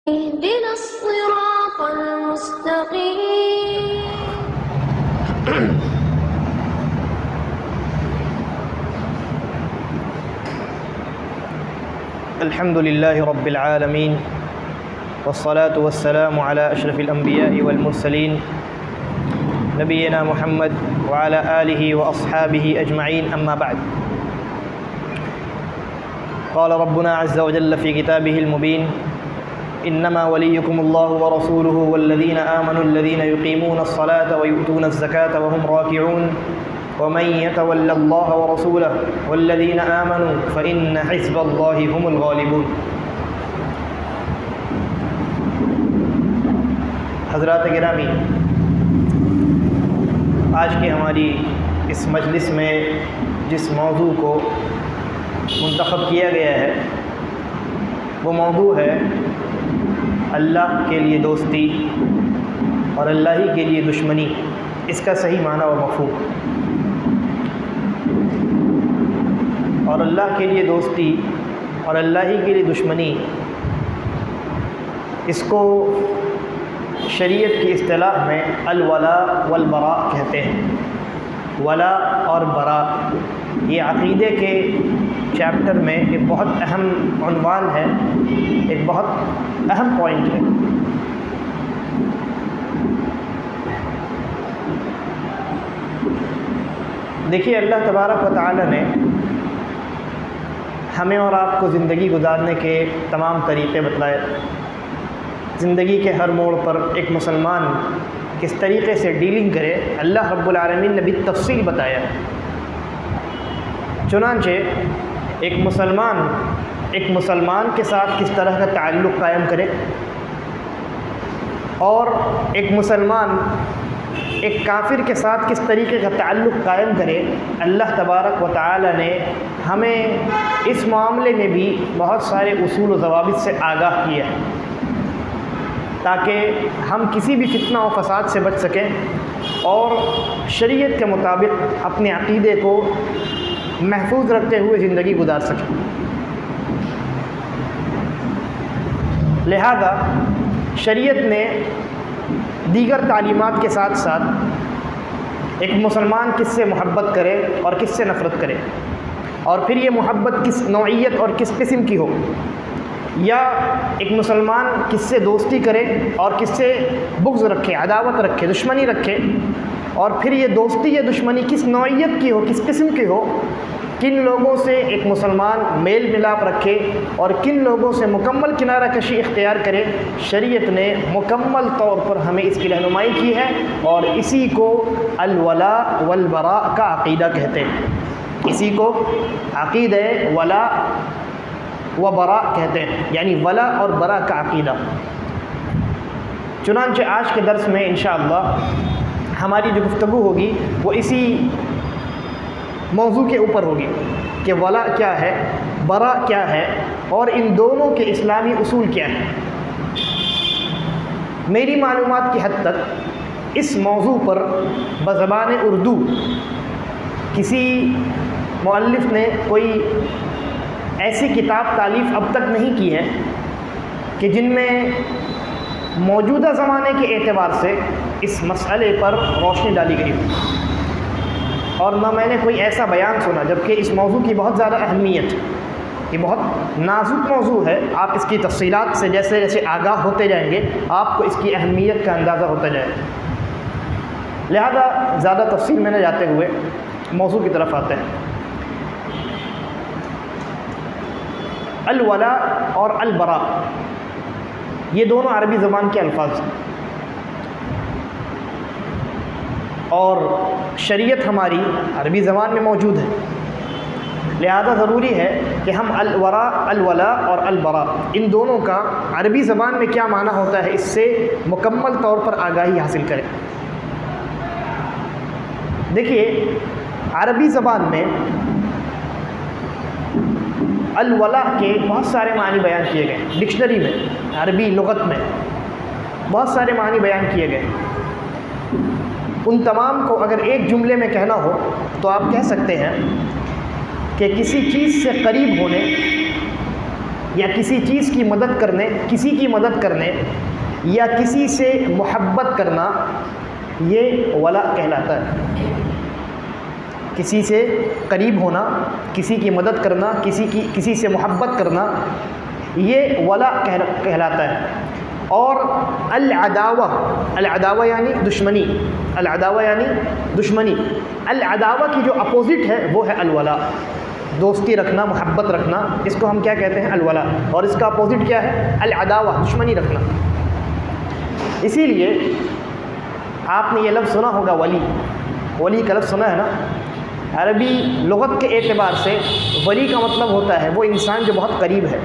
اهدنا الصراط المستقيم. الحمد لله رب العالمين والصلاة والسلام على أشرف الأنبياء والمرسلين نبينا محمد وعلى آله وأصحابه أجمعين، أما بعد. قال ربنا عز وجل في كتابه المبين: إنما وليكم الله ورسوله والذين آمنوا الذين يقيمون الصلاة ويؤتون الزكاة وهم راكعون ومن يتول الله ورسوله والذين آمنوا فإن حزب الله هم الغالبون. حضرات گرامی، آج کی ہماری اس مجلس میں جس موضوع کو منتخب کیا گیا ہے وہ موضوع ہے اللہ کے لیے دوستی اور اللہ ہی کے لیے دشمنی، اس کا صحیح معنی و مفہوم. اور اللہ کے لیے دوستی اور اللہ ہی کے لیے دشمنی، اس کو شریعت کی اصطلاح میں الولاء والبراء کہتے ہیں. ولا اور برا یہ عقیدے کے چیپٹر میں ایک بہت اہم عنوان ہے، ایک بہت اہم پوائنٹ ہے. دیکھیے، اللہ تبارک و تعالی نے ہمیں اور آپ کو زندگی گزارنے کے تمام طریقے بتلائے. زندگی کے ہر موڑ پر ایک مسلمان کس طریقے سے ڈیلنگ کرے، اللہ رب العالمین نے بالتفصیل بتایا. چنانچہ ایک مسلمان کے ساتھ کس طرح کا تعلق قائم کرے، اور ایک مسلمان ایک کافر کے ساتھ کس طریقے کا تعلق قائم کرے، اللہ تبارک و تعالی نے ہمیں اس معاملے میں بھی بہت سارے اصول و ضوابط سے آگاہ کیا ہے تاکہ ہم کسی بھی فتنہ و فساد سے بچ سکیں اور شریعت کے مطابق اپنے عقیدے کو محفوظ رکھتے ہوئے زندگی گزار سکیں. لہذا شریعت نے دیگر تعلیمات کے ساتھ ساتھ ایک مسلمان کس سے محبت کرے اور کس سے نفرت کرے، اور پھر یہ محبت کس نوعیت اور کس قسم کی ہو، یا ایک مسلمان کس سے دوستی کرے اور کس سے بغض رکھے، عداوت رکھے، دشمنی رکھے، اور پھر یہ دوستی یا دشمنی کس نوعیت کی ہو، کس قسم کی ہو، کن لوگوں سے ایک مسلمان میل ملاپ رکھے اور کن لوگوں سے مکمل کنارہ کشی اختیار کرے. شریعت نے مکمل طور پر ہمیں اس کی رہنمائی کی ہے، اور اسی کو الولاء والبراء کا عقیدہ کہتے ہیں. اسی کو عقیدہ ولاء و براء کہتے ہیں، یعنی ولا اور برا کا عقیدہ. چنانچہ آج کے درس میں انشاءاللہ ہماری جو گفتگو ہوگی وہ اسی موضوع کے اوپر ہوگی کہ ولا کیا ہے، برا کیا ہے، اور ان دونوں کے اسلامی اصول کیا ہیں. میری معلومات کی حد تک اس موضوع پر بزبان اردو کسی مؤلف نے کوئی ایسی کتاب تالیف اب تک نہیں کی ہے کہ جن میں موجودہ زمانے کے اعتبار سے اس مسئلے پر روشنی ڈالی گئی ہو، اور نہ میں نے کوئی ایسا بیان سنا. جبکہ اس موضوع کی بہت زیادہ اہمیت ہے، یہ بہت نازک موضوع ہے. آپ اس کی تفصیلات سے جیسے جیسے آگاہ ہوتے جائیں گے آپ کو اس کی اہمیت کا اندازہ ہوتا جائے گا. لہذا زیادہ تفصیل میں نہ جاتے ہوئے موضوع کی طرف آتے ہیں. الولاء اور البراء یہ دونوں عربی زبان کے الفاظ ہیں، اور شریعت ہماری عربی زبان میں موجود ہے. لہذا ضروری ہے کہ ہم الولاء اور البراء ان دونوں کا عربی زبان میں کیا معنی ہوتا ہے اس سے مکمل طور پر آگاہی حاصل کریں. دیکھیے، عربی زبان میں الولاء کے بہت سارے معنی بیان کیے گئے. ڈکشنری میں، عربی لغت میں بہت سارے معنی بیان کیے گئے. ان تمام کو اگر ایک جملے میں کہنا ہو تو آپ کہہ سکتے ہیں کہ کسی چیز سے قریب ہونے یا کسی چیز کی مدد کرنے، کسی کی مدد کرنے یا کسی سے محبت کرنا، یہ ولا کہلاتا ہے۔ کسی سے قریب ہونا، کسی کی مدد کرنا، کسی سے محبت کرنا، یہ ولا کہلاتا ہے۔ اور العداوہ یعنی دشمنی، العداوہ یعنی دشمنی، العداوہ کی جو اپوزٹ ہے وہ ہے الولا، دوستی رکھنا، محبت رکھنا، اس کو ہم کیا کہتے ہیں؟ الولا۔ اور اس کا اپوزٹ کیا ہے؟ العداوہ، دشمنی رکھنا۔ اسی لیے آپ نے یہ لفظ سنا ہوگا ولی، ولی کا لفظ سنا ہے نا؟ عربی لغت کے اعتبار سے ولی کا مطلب ہوتا ہے وہ انسان جو بہت قریب ہے۔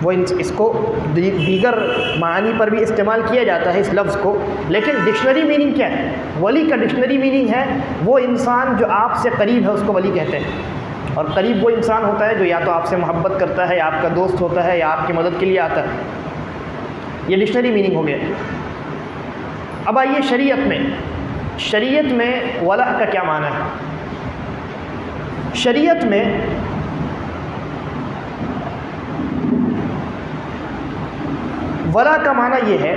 وہ اس کو دیگر معانی پر بھی استعمال کیا جاتا ہے اس لفظ کو، لیکن ڈکشنری میننگ کیا ہے؟ ولی کا ڈکشنری میننگ ہے وہ انسان جو آپ سے قریب ہے، اس کو ولی کہتے ہیں۔ اور قریب وہ انسان ہوتا ہے جو یا تو آپ سے محبت کرتا ہے، یا آپ کا دوست ہوتا ہے، یا آپ کی مدد کے لیے آتا ہے۔ یہ ڈکشنری میننگ ہو گیا۔ اب آئیے شریعت میں ولا کا کیا معنی ہے؟ شریعت میں ولا کا معنی یہ ہے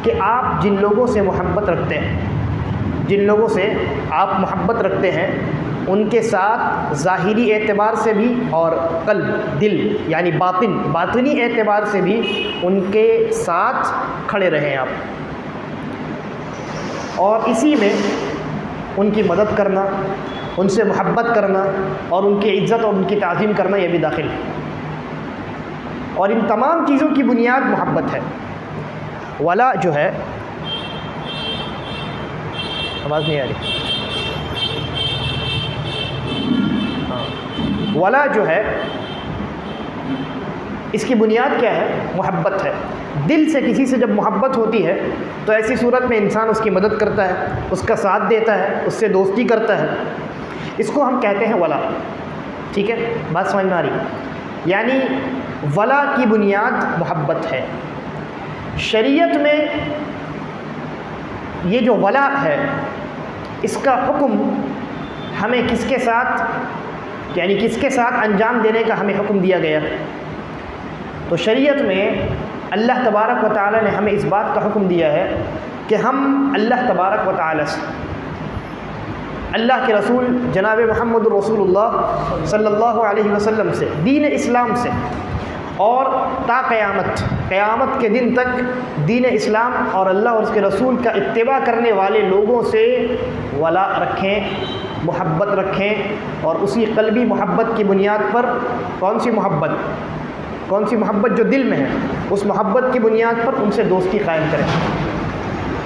کہ آپ جن لوگوں سے محبت رکھتے ہیں، جن لوگوں سے آپ محبت رکھتے ہیں، ان کے ساتھ ظاہری اعتبار سے بھی اور قلب، دل یعنی باطنی اعتبار سے بھی ان کے ساتھ کھڑے رہیں آپ، اور اسی میں ان کی مدد کرنا، ان سے محبت کرنا اور ان کی عزت اور ان کی تعظیم کرنا، یہ بھی داخل ہے۔ اور ان تمام چیزوں کی بنیاد محبت ہے۔ ولا جو ہے، آواز نہیں آ رہی، ولا جو ہے اس کی بنیاد کیا ہے؟ محبت ہے۔ دل سے کسی سے جب محبت ہوتی ہے تو ایسی صورت میں انسان اس کی مدد کرتا ہے، اس کا ساتھ دیتا ہے، اس سے دوستی کرتا ہے، اس کو ہم کہتے ہیں ولا۔ ٹھیک ہے، بات سمجھ میں آ رہی؟ یعنی ولا کی بنیاد محبت ہے۔ شریعت میں یہ جو ولا ہے، اس کا حکم ہمیں کس کے ساتھ، یعنی کس کے ساتھ انجام دینے کا ہمیں حکم دیا گیا؟ تو شریعت میں اللہ تبارک و تعالی نے ہمیں اس بات کا حکم دیا ہے کہ ہم اللہ تبارک و تعالی سے، اللہ کے رسول جناب محمد رسول اللہ صلی اللہ علیہ وسلم سے، دین اسلام سے، اور تا قیامت کے دن تک دین اسلام اور اللہ اور اس کے رسول کا اتباع کرنے والے لوگوں سے ولا رکھیں، محبت رکھیں، اور اسی قلبی محبت کی بنیاد پر، کون سی محبت جو دل میں ہے، اس محبت کی بنیاد پر ان سے دوستی قائم کریں۔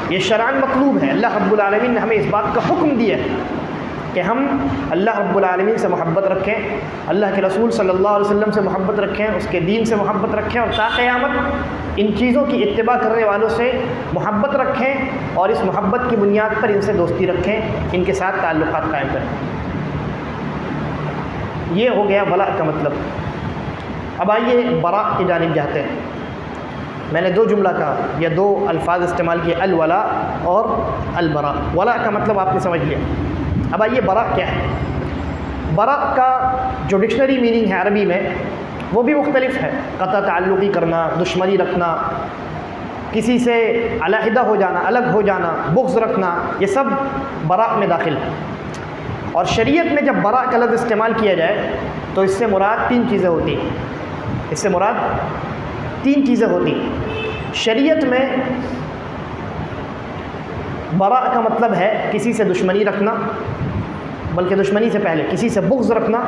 یہ شرعاً مطلوب ہے۔ اللہ رب العالمین نے ہمیں اس بات کا حکم دیا ہے کہ ہم اللہ رب العالمین سے محبت رکھیں، اللہ کے رسول صلی اللہ علیہ وسلم سے محبت رکھیں، اس کے دین سے محبت رکھیں، اور تا قیامت ان چیزوں کی اتباع کرنے والوں سے محبت رکھیں، اور اس محبت کی بنیاد پر ان سے دوستی رکھیں، ان کے ساتھ تعلقات قائم کریں۔ یہ ہو گیا ولا کا مطلب۔ اب آئیے برا کی جانب جاتے ہیں۔ میں نے دو جملہ کہا یا دو الفاظ استعمال کیے، الولا اور البرا۔ ولا کا مطلب آپ نے سمجھ لیا۔ اب آئیے برا کیا ہے۔ برا کا جو ڈکشنری میننگ ہے عربی میں وہ بھی مختلف ہے۔ قطع تعلقی کرنا، دشمنی رکھنا، کسی سے علیحدہ ہو جانا، الگ ہو جانا، بغض رکھنا، یہ سب برا میں داخل ہے۔ اور شریعت میں جب برا کا لفظ استعمال کیا جائے تو اس سے مراد تین چیزیں ہوتی ہیں۔ اس سے مراد تین چیزیں ہوتی ہیں۔ شریعت میں برا کا مطلب ہے کسی سے دشمنی رکھنا، بلکہ دشمنی سے پہلے کسی سے بغض رکھنا،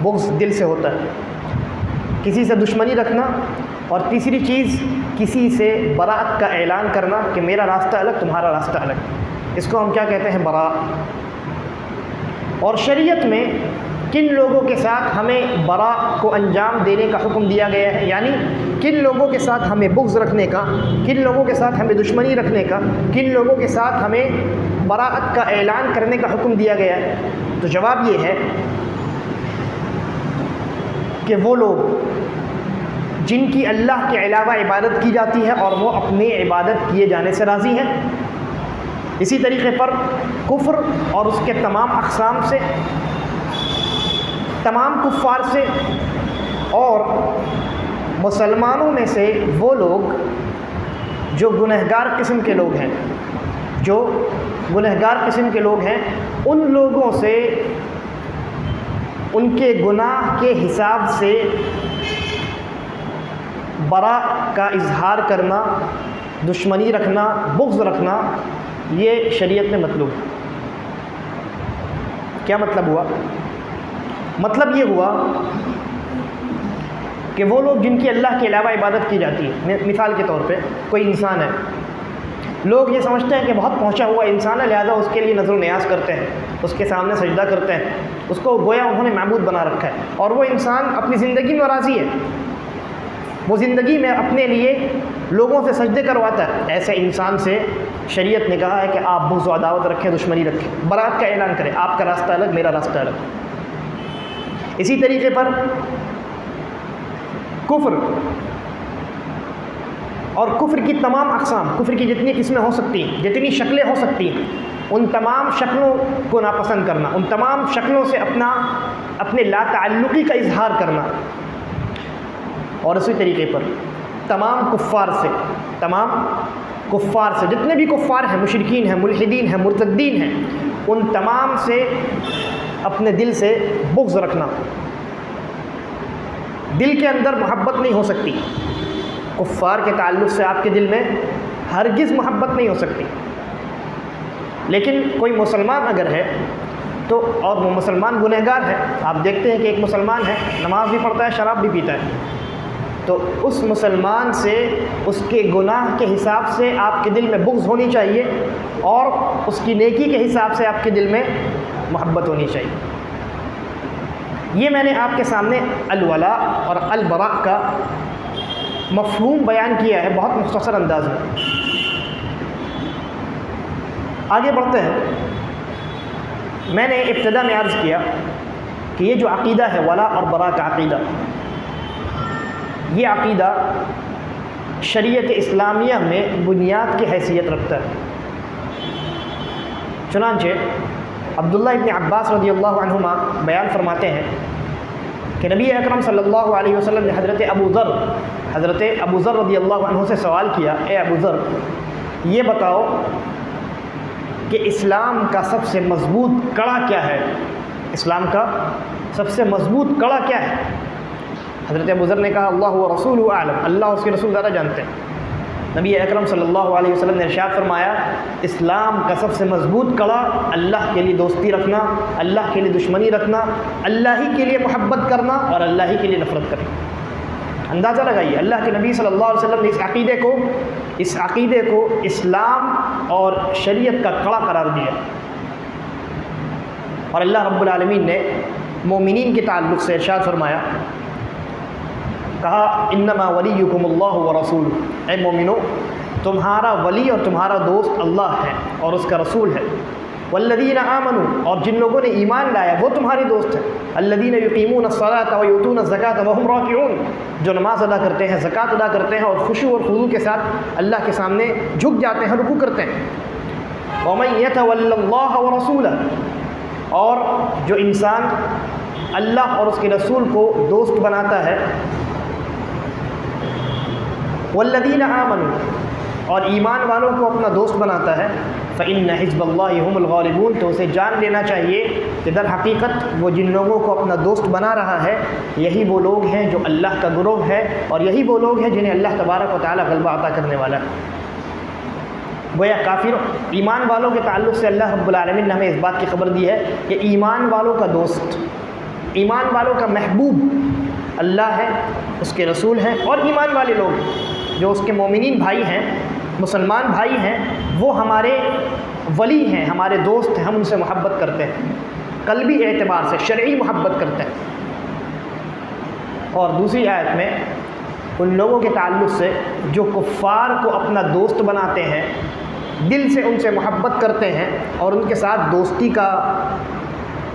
بغض دل سے ہوتا ہے، کسی سے دشمنی رکھنا، اور تیسری چیز کسی سے برات کا اعلان کرنا کہ میرا راستہ الگ، تمہارا راستہ الگ، اس کو ہم کیا کہتے ہیں؟ برا۔ اور شریعت میں کن لوگوں کے ساتھ ہمیں برا کو انجام دینے کا حکم دیا گیا ہے، یعنی کن لوگوں کے ساتھ ہمیں بغض رکھنے کا، کن لوگوں کے ساتھ ہمیں دشمنی رکھنے کا، کن لوگوں کے ساتھ ہمیں براءت کا اعلان کرنے کا حکم دیا گیا ہے؟ تو جواب یہ ہے کہ وہ لوگ جن کی اللہ کے علاوہ عبادت کی جاتی ہے اور وہ اپنی عبادت کیے جانے سے راضی ہیں۔ اسی طریقے پر کفر اور اس کے تمام اقسام سے، تمام کفار سے اور مسلمانوں میں سے وہ لوگ جو گنہگار قسم کے لوگ ہیں، جو گنہگار قسم کے لوگ ہیں، ان لوگوں سے ان کے گناہ کے حساب سے برا کا اظہار کرنا، دشمنی رکھنا، بغض رکھنا، یہ شریعت میں مطلوب ہے۔ کیا مطلب ہوا؟ مطلب یہ ہوا کہ وہ لوگ جن کی اللہ کے علاوہ عبادت کی جاتی ہے، مثال کے طور پہ کوئی انسان ہے، لوگ یہ سمجھتے ہیں کہ بہت پہنچا ہوا انسان ہے، لہذا اس کے لیے نظر و نیاز کرتے ہیں، اس کے سامنے سجدہ کرتے ہیں، اس کو گویا انہوں نے معبود بنا رکھا ہے، اور وہ انسان اپنی زندگی میں راضی ہے، وہ زندگی میں اپنے لیے لوگوں سے سجدے کرواتا ہے۔ ایسے انسان سے شریعت نے کہا ہے کہ آپ بغض و عداوت رکھیں، دشمنی رکھیں، برات کا اعلان کریں، آپ کا راستہ الگ، میرا راستہ الگ۔ اسی طریقے پر کفر اور کفر کی تمام اقسام، کفر کی جتنی قسمیں ہو سکتی ہیں، جتنی شکلیں ہو سکتی ہیں، ان تمام شکلوں کو ناپسند کرنا، ان تمام شکلوں سے اپنے لا تعلقی کا اظہار کرنا، اور اسی طریقے پر تمام کفار سے جتنے بھی کفار ہیں، مشرکین ہیں، ملحدین ہیں، مرتدین ہیں، ان تمام سے اپنے دل سے بغض رکھنا، دل کے اندر محبت نہیں ہو سکتی، کفار کے تعلق سے آپ کے دل میں ہرگز محبت نہیں ہو سکتی۔ لیکن کوئی مسلمان اگر ہے تو، اور وہ مسلمان گنہگار ہے، آپ دیکھتے ہیں کہ ایک مسلمان ہے، نماز بھی پڑھتا ہے، شراب بھی پیتا ہے، تو اس مسلمان سے اس کے گناہ کے حساب سے آپ کے دل میں بغض ہونی چاہیے، اور اس کی نیکی کے حساب سے آپ کے دل میں محبت ہونی چاہیے۔ یہ میں نے آپ کے سامنے الولاء اور البراء کا مفہوم بیان کیا ہے بہت مختصر انداز میں۔ آگے بڑھتے ہیں۔ میں نے ابتدا میں عرض کیا کہ یہ جو عقیدہ ہے ولاء اور براء کا عقیدہ، یہ عقیدہ شریعت اسلامیہ میں بنیاد کی حیثیت رکھتا ہے۔ چنانچہ عبداللہ ابن عباس رضی اللہ عنہما بیان فرماتے ہیں کہ نبی اکرم صلی اللہ علیہ وسلم نے حضرت ابو ذر رضی اللہ عنہ سے سوال کیا، اے ابو ذر، یہ بتاؤ کہ اسلام کا سب سے مضبوط کڑا کیا ہے؟ اسلام کا سب سے مضبوط کڑا کیا ہے؟ حضرت ابو ذر نے کہا، اللہ و رسولہ اعلم، اللہ اس کے رسول زیادہ جانتے ہیں۔ نبی اکرم صلی اللہ علیہ وسلم نے ارشاد فرمایا، اسلام کا سب سے مضبوط کڑا اللہ کے لیے دوستی رکھنا، اللہ کے لیے دشمنی رکھنا، اللہ ہی کے لیے محبت کرنا اور اللہ ہی کے لیے نفرت کرنا۔ اندازہ لگائیے، اللہ کے نبی صلی اللہ علیہ وسلم نے اس عقیدے کو اسلام اور شریعت کا کڑا قرار دیا، اور اللہ رب العالمین نے مومنین کے تعلق سے ارشاد فرمایا، کہا انما ولیکم اللہ ورسولہ، اے مومنو، تمہارا ولی اور تمہارا دوست اللہ ہے اور اس کا رسول ہے۔ والذین آمنوا، اور جن لوگوں نے ایمان لایا وہ تمہارے دوست ہیں۔ الذین یقیمون الصلاۃ ویؤتون الزکاۃ وہم راکعون، جو نماز ادا کرتے ہیں، زکوٰۃ ادا کرتے ہیں اور خشوع اور خضوع کے ساتھ اللہ کے سامنے جھک جاتے ہیں، رکوع کرتے ہیں۔ ومن یتول اللہ ورسولہ، اور جو انسان اللہ اور اس کے رسول کو دوست بناتا ہے، والذین آمنوا، اور ایمان والوں کو اپنا دوست بناتا ہے، فإن حزب اللہ هم الغالبون، تو اسے جان لینا چاہیے کہ در حقیقت وہ جن لوگوں کو اپنا دوست بنا رہا ہے، یہی وہ لوگ ہیں جو اللہ کا گروہ ہے، اور یہی وہ لوگ ہیں جنہیں اللہ تبارک و تعالی غلبہ عطا کرنے والا ہے۔ گویا کافر ایمان والوں کے تعلق سے اللہ رب العالمین نے ہمیں اس بات کی خبر دی ہے کہ ایمان والوں کا دوست، ایمان والوں کا محبوب اللہ ہے، اس کے رسول ہیں، اور ایمان والے لوگ جو اس کے مومنین بھائی ہیں، مسلمان بھائی ہیں، وہ ہمارے ولی ہیں، ہمارے دوست ہیں، ہم ان سے محبت کرتے ہیں، قلبی اعتبار سے شرعی محبت کرتے ہیں۔ اور دوسری آیت میں ان لوگوں کے تعلق سے جو کفار کو اپنا دوست بناتے ہیں، دل سے ان سے محبت کرتے ہیں اور ان کے ساتھ دوستی کا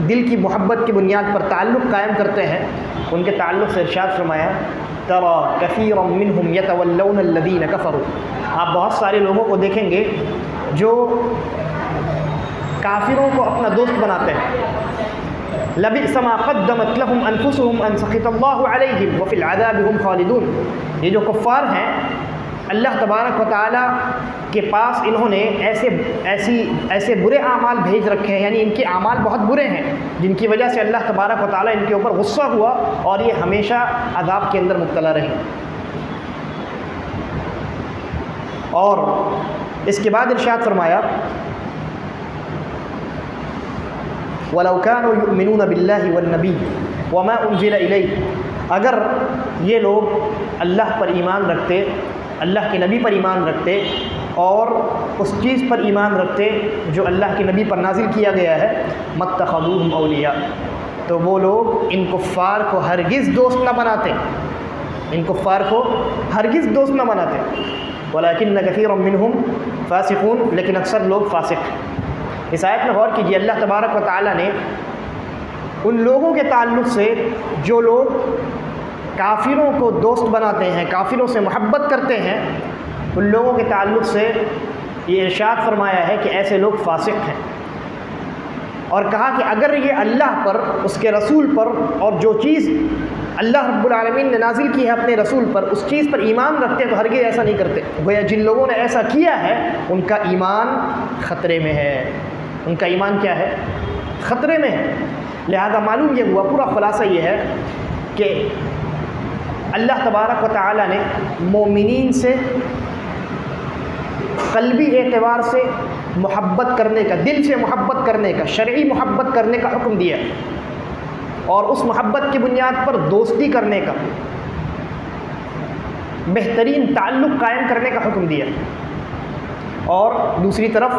دل کی محبت کی بنیاد پر تعلق قائم کرتے ہیں، ان کے تعلق سے ارشاد فرمایا، ترى كثيرا منهم يتولون الذين كفروا، آپ بہت سارے لوگوں کو دیکھیں گے جو کافروں کو اپنا دوست بناتے ہیں، لبئس ما قدمت لهم انفسهم ان سخط الله عليهم وفي العذاب هم خالدون. یہ جو کفار ہیں اللہ تبارک و تعالیٰ کے پاس انہوں نے ایسے برے اعمال بھیج رکھے ہیں، یعنی ان کے اعمال بہت برے ہیں جن کی وجہ سے اللہ تبارک و تعالیٰ ان کے اوپر غصہ ہوا اور یہ ہمیشہ عذاب کے اندر مبتلا رہے. اور اس کے بعد ارشاد فرمایا وَلَوْ كَانُوا يُؤْمِنُونَ بِاللَّهِ وَالنَّبِيِّ وَمَا أُنزِلَ إِلَيْهِ، اگر یہ لوگ اللہ پر ایمان رکھتے، اللہ کے نبی پر ایمان رکھتے اور اس چیز پر ایمان رکھتے جو اللہ کے نبی پر نازل کیا گیا ہے، مَتَّخَذُوهُمْ أَوْلِيَاءَ، تو وہ لوگ ان کفار کو ہرگز دوست نہ بناتے، ان کفار کو ہرگز دوست نہ بناتے. وَلَكِنَّ كَثِيرًا مِّنْهُمْ فَاسِقُونَ، لیکن اکثر لوگ فاسق ہیں. اس آیت میں غور کیجیے، اللہ تبارک و تعالیٰ نے ان لوگوں کے تعلق سے جو لوگ کافروں کو دوست بناتے ہیں، کافروں سے محبت کرتے ہیں، ان لوگوں کے تعلق سے یہ ارشاد فرمایا ہے کہ ایسے لوگ فاسق ہیں، اور کہا کہ اگر یہ اللہ پر، اس کے رسول پر، اور جو چیز اللہ رب العالمین نے نازل کی ہے اپنے رسول پر، اس چیز پر ایمان رکھتے تو ہرگز ایسا نہیں کرتے. گویا جن لوگوں نے ایسا کیا ہے ان کا ایمان خطرے میں ہے، ان کا ایمان کیا ہے؟ خطرے میں ہے. لہذا معلوم یہ ہوا، پورا خلاصہ یہ ہے کہ اللہ تبارک و تعالیٰ نے مومنین سے قلبی اعتبار سے محبت کرنے کا، دل سے محبت کرنے کا، شرعی محبت کرنے کا حکم دیا، اور اس محبت کی بنیاد پر دوستی کرنے کا، بہترین تعلق قائم کرنے کا حکم دیا. اور دوسری طرف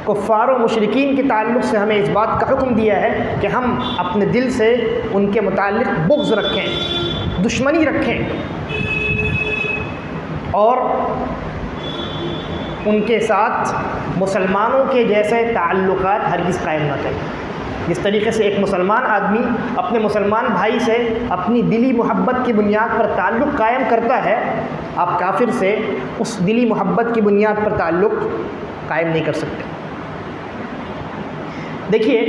کفار و مشرکین کے تعلق سے ہمیں اس بات کا حکم دیا ہے کہ ہم اپنے دل سے ان کے متعلق بغض رکھیں، دشمنی رکھیں، اور ان کے ساتھ مسلمانوں کے جیسے تعلقات ہرگز قائم نہ کریں. جس طریقے سے ایک مسلمان آدمی اپنے مسلمان بھائی سے اپنی دلی محبت کی بنیاد پر تعلق قائم کرتا ہے، آپ کافر سے اس دلی محبت کی بنیاد پر تعلق قائم نہیں کر سکتے. دیکھیے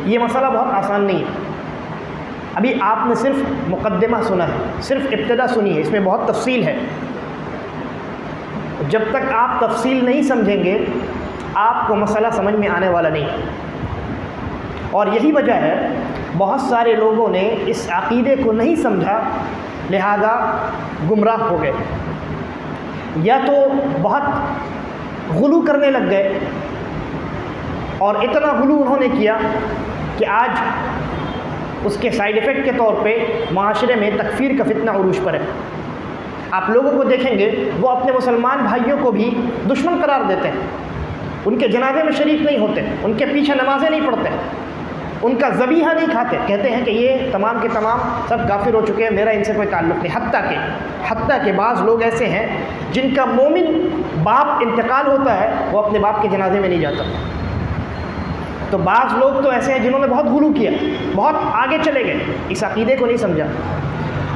یہ مسئلہ بہت آسان نہیں ہے. ابھی آپ نے صرف مقدمہ سنا ہے، صرف ابتدا سنی ہے، اس میں بہت تفصیل ہے. جب تک آپ تفصیل نہیں سمجھیں گے آپ کو مسئلہ سمجھ میں آنے والا نہیں. اور یہی وجہ ہے بہت سارے لوگوں نے اس عقیدے کو نہیں سمجھا، لہذا گمراہ ہو گئے، یا تو بہت غلو کرنے لگ گئے، اور اتنا غلو انہوں نے کیا کہ آج اس کے سائیڈ ایفیکٹ کے طور پہ معاشرے میں تکفیر کا فتنہ عروج پر ہے. آپ لوگوں کو دیکھیں گے وہ اپنے مسلمان بھائیوں کو بھی دشمن قرار دیتے ہیں، ان کے جنازے میں شریک نہیں ہوتے، ان کے پیچھے نمازیں نہیں پڑھتے، ان کا ذبیحہ نہیں کھاتے، کہتے ہیں کہ یہ تمام کے تمام سب کافر ہو چکے ہیں، میرا ان سے کوئی تعلق نہیں. حتیٰ کہ بعض لوگ ایسے ہیں جن کا مومن باپ انتقال ہوتا ہے وہ اپنے باپ کے جنازے میں نہیں جاتا. تو بعض لوگ تو ایسے ہیں جنہوں نے بہت غلو کیا، بہت آگے چلے گئے، اس عقیدے کو نہیں سمجھا.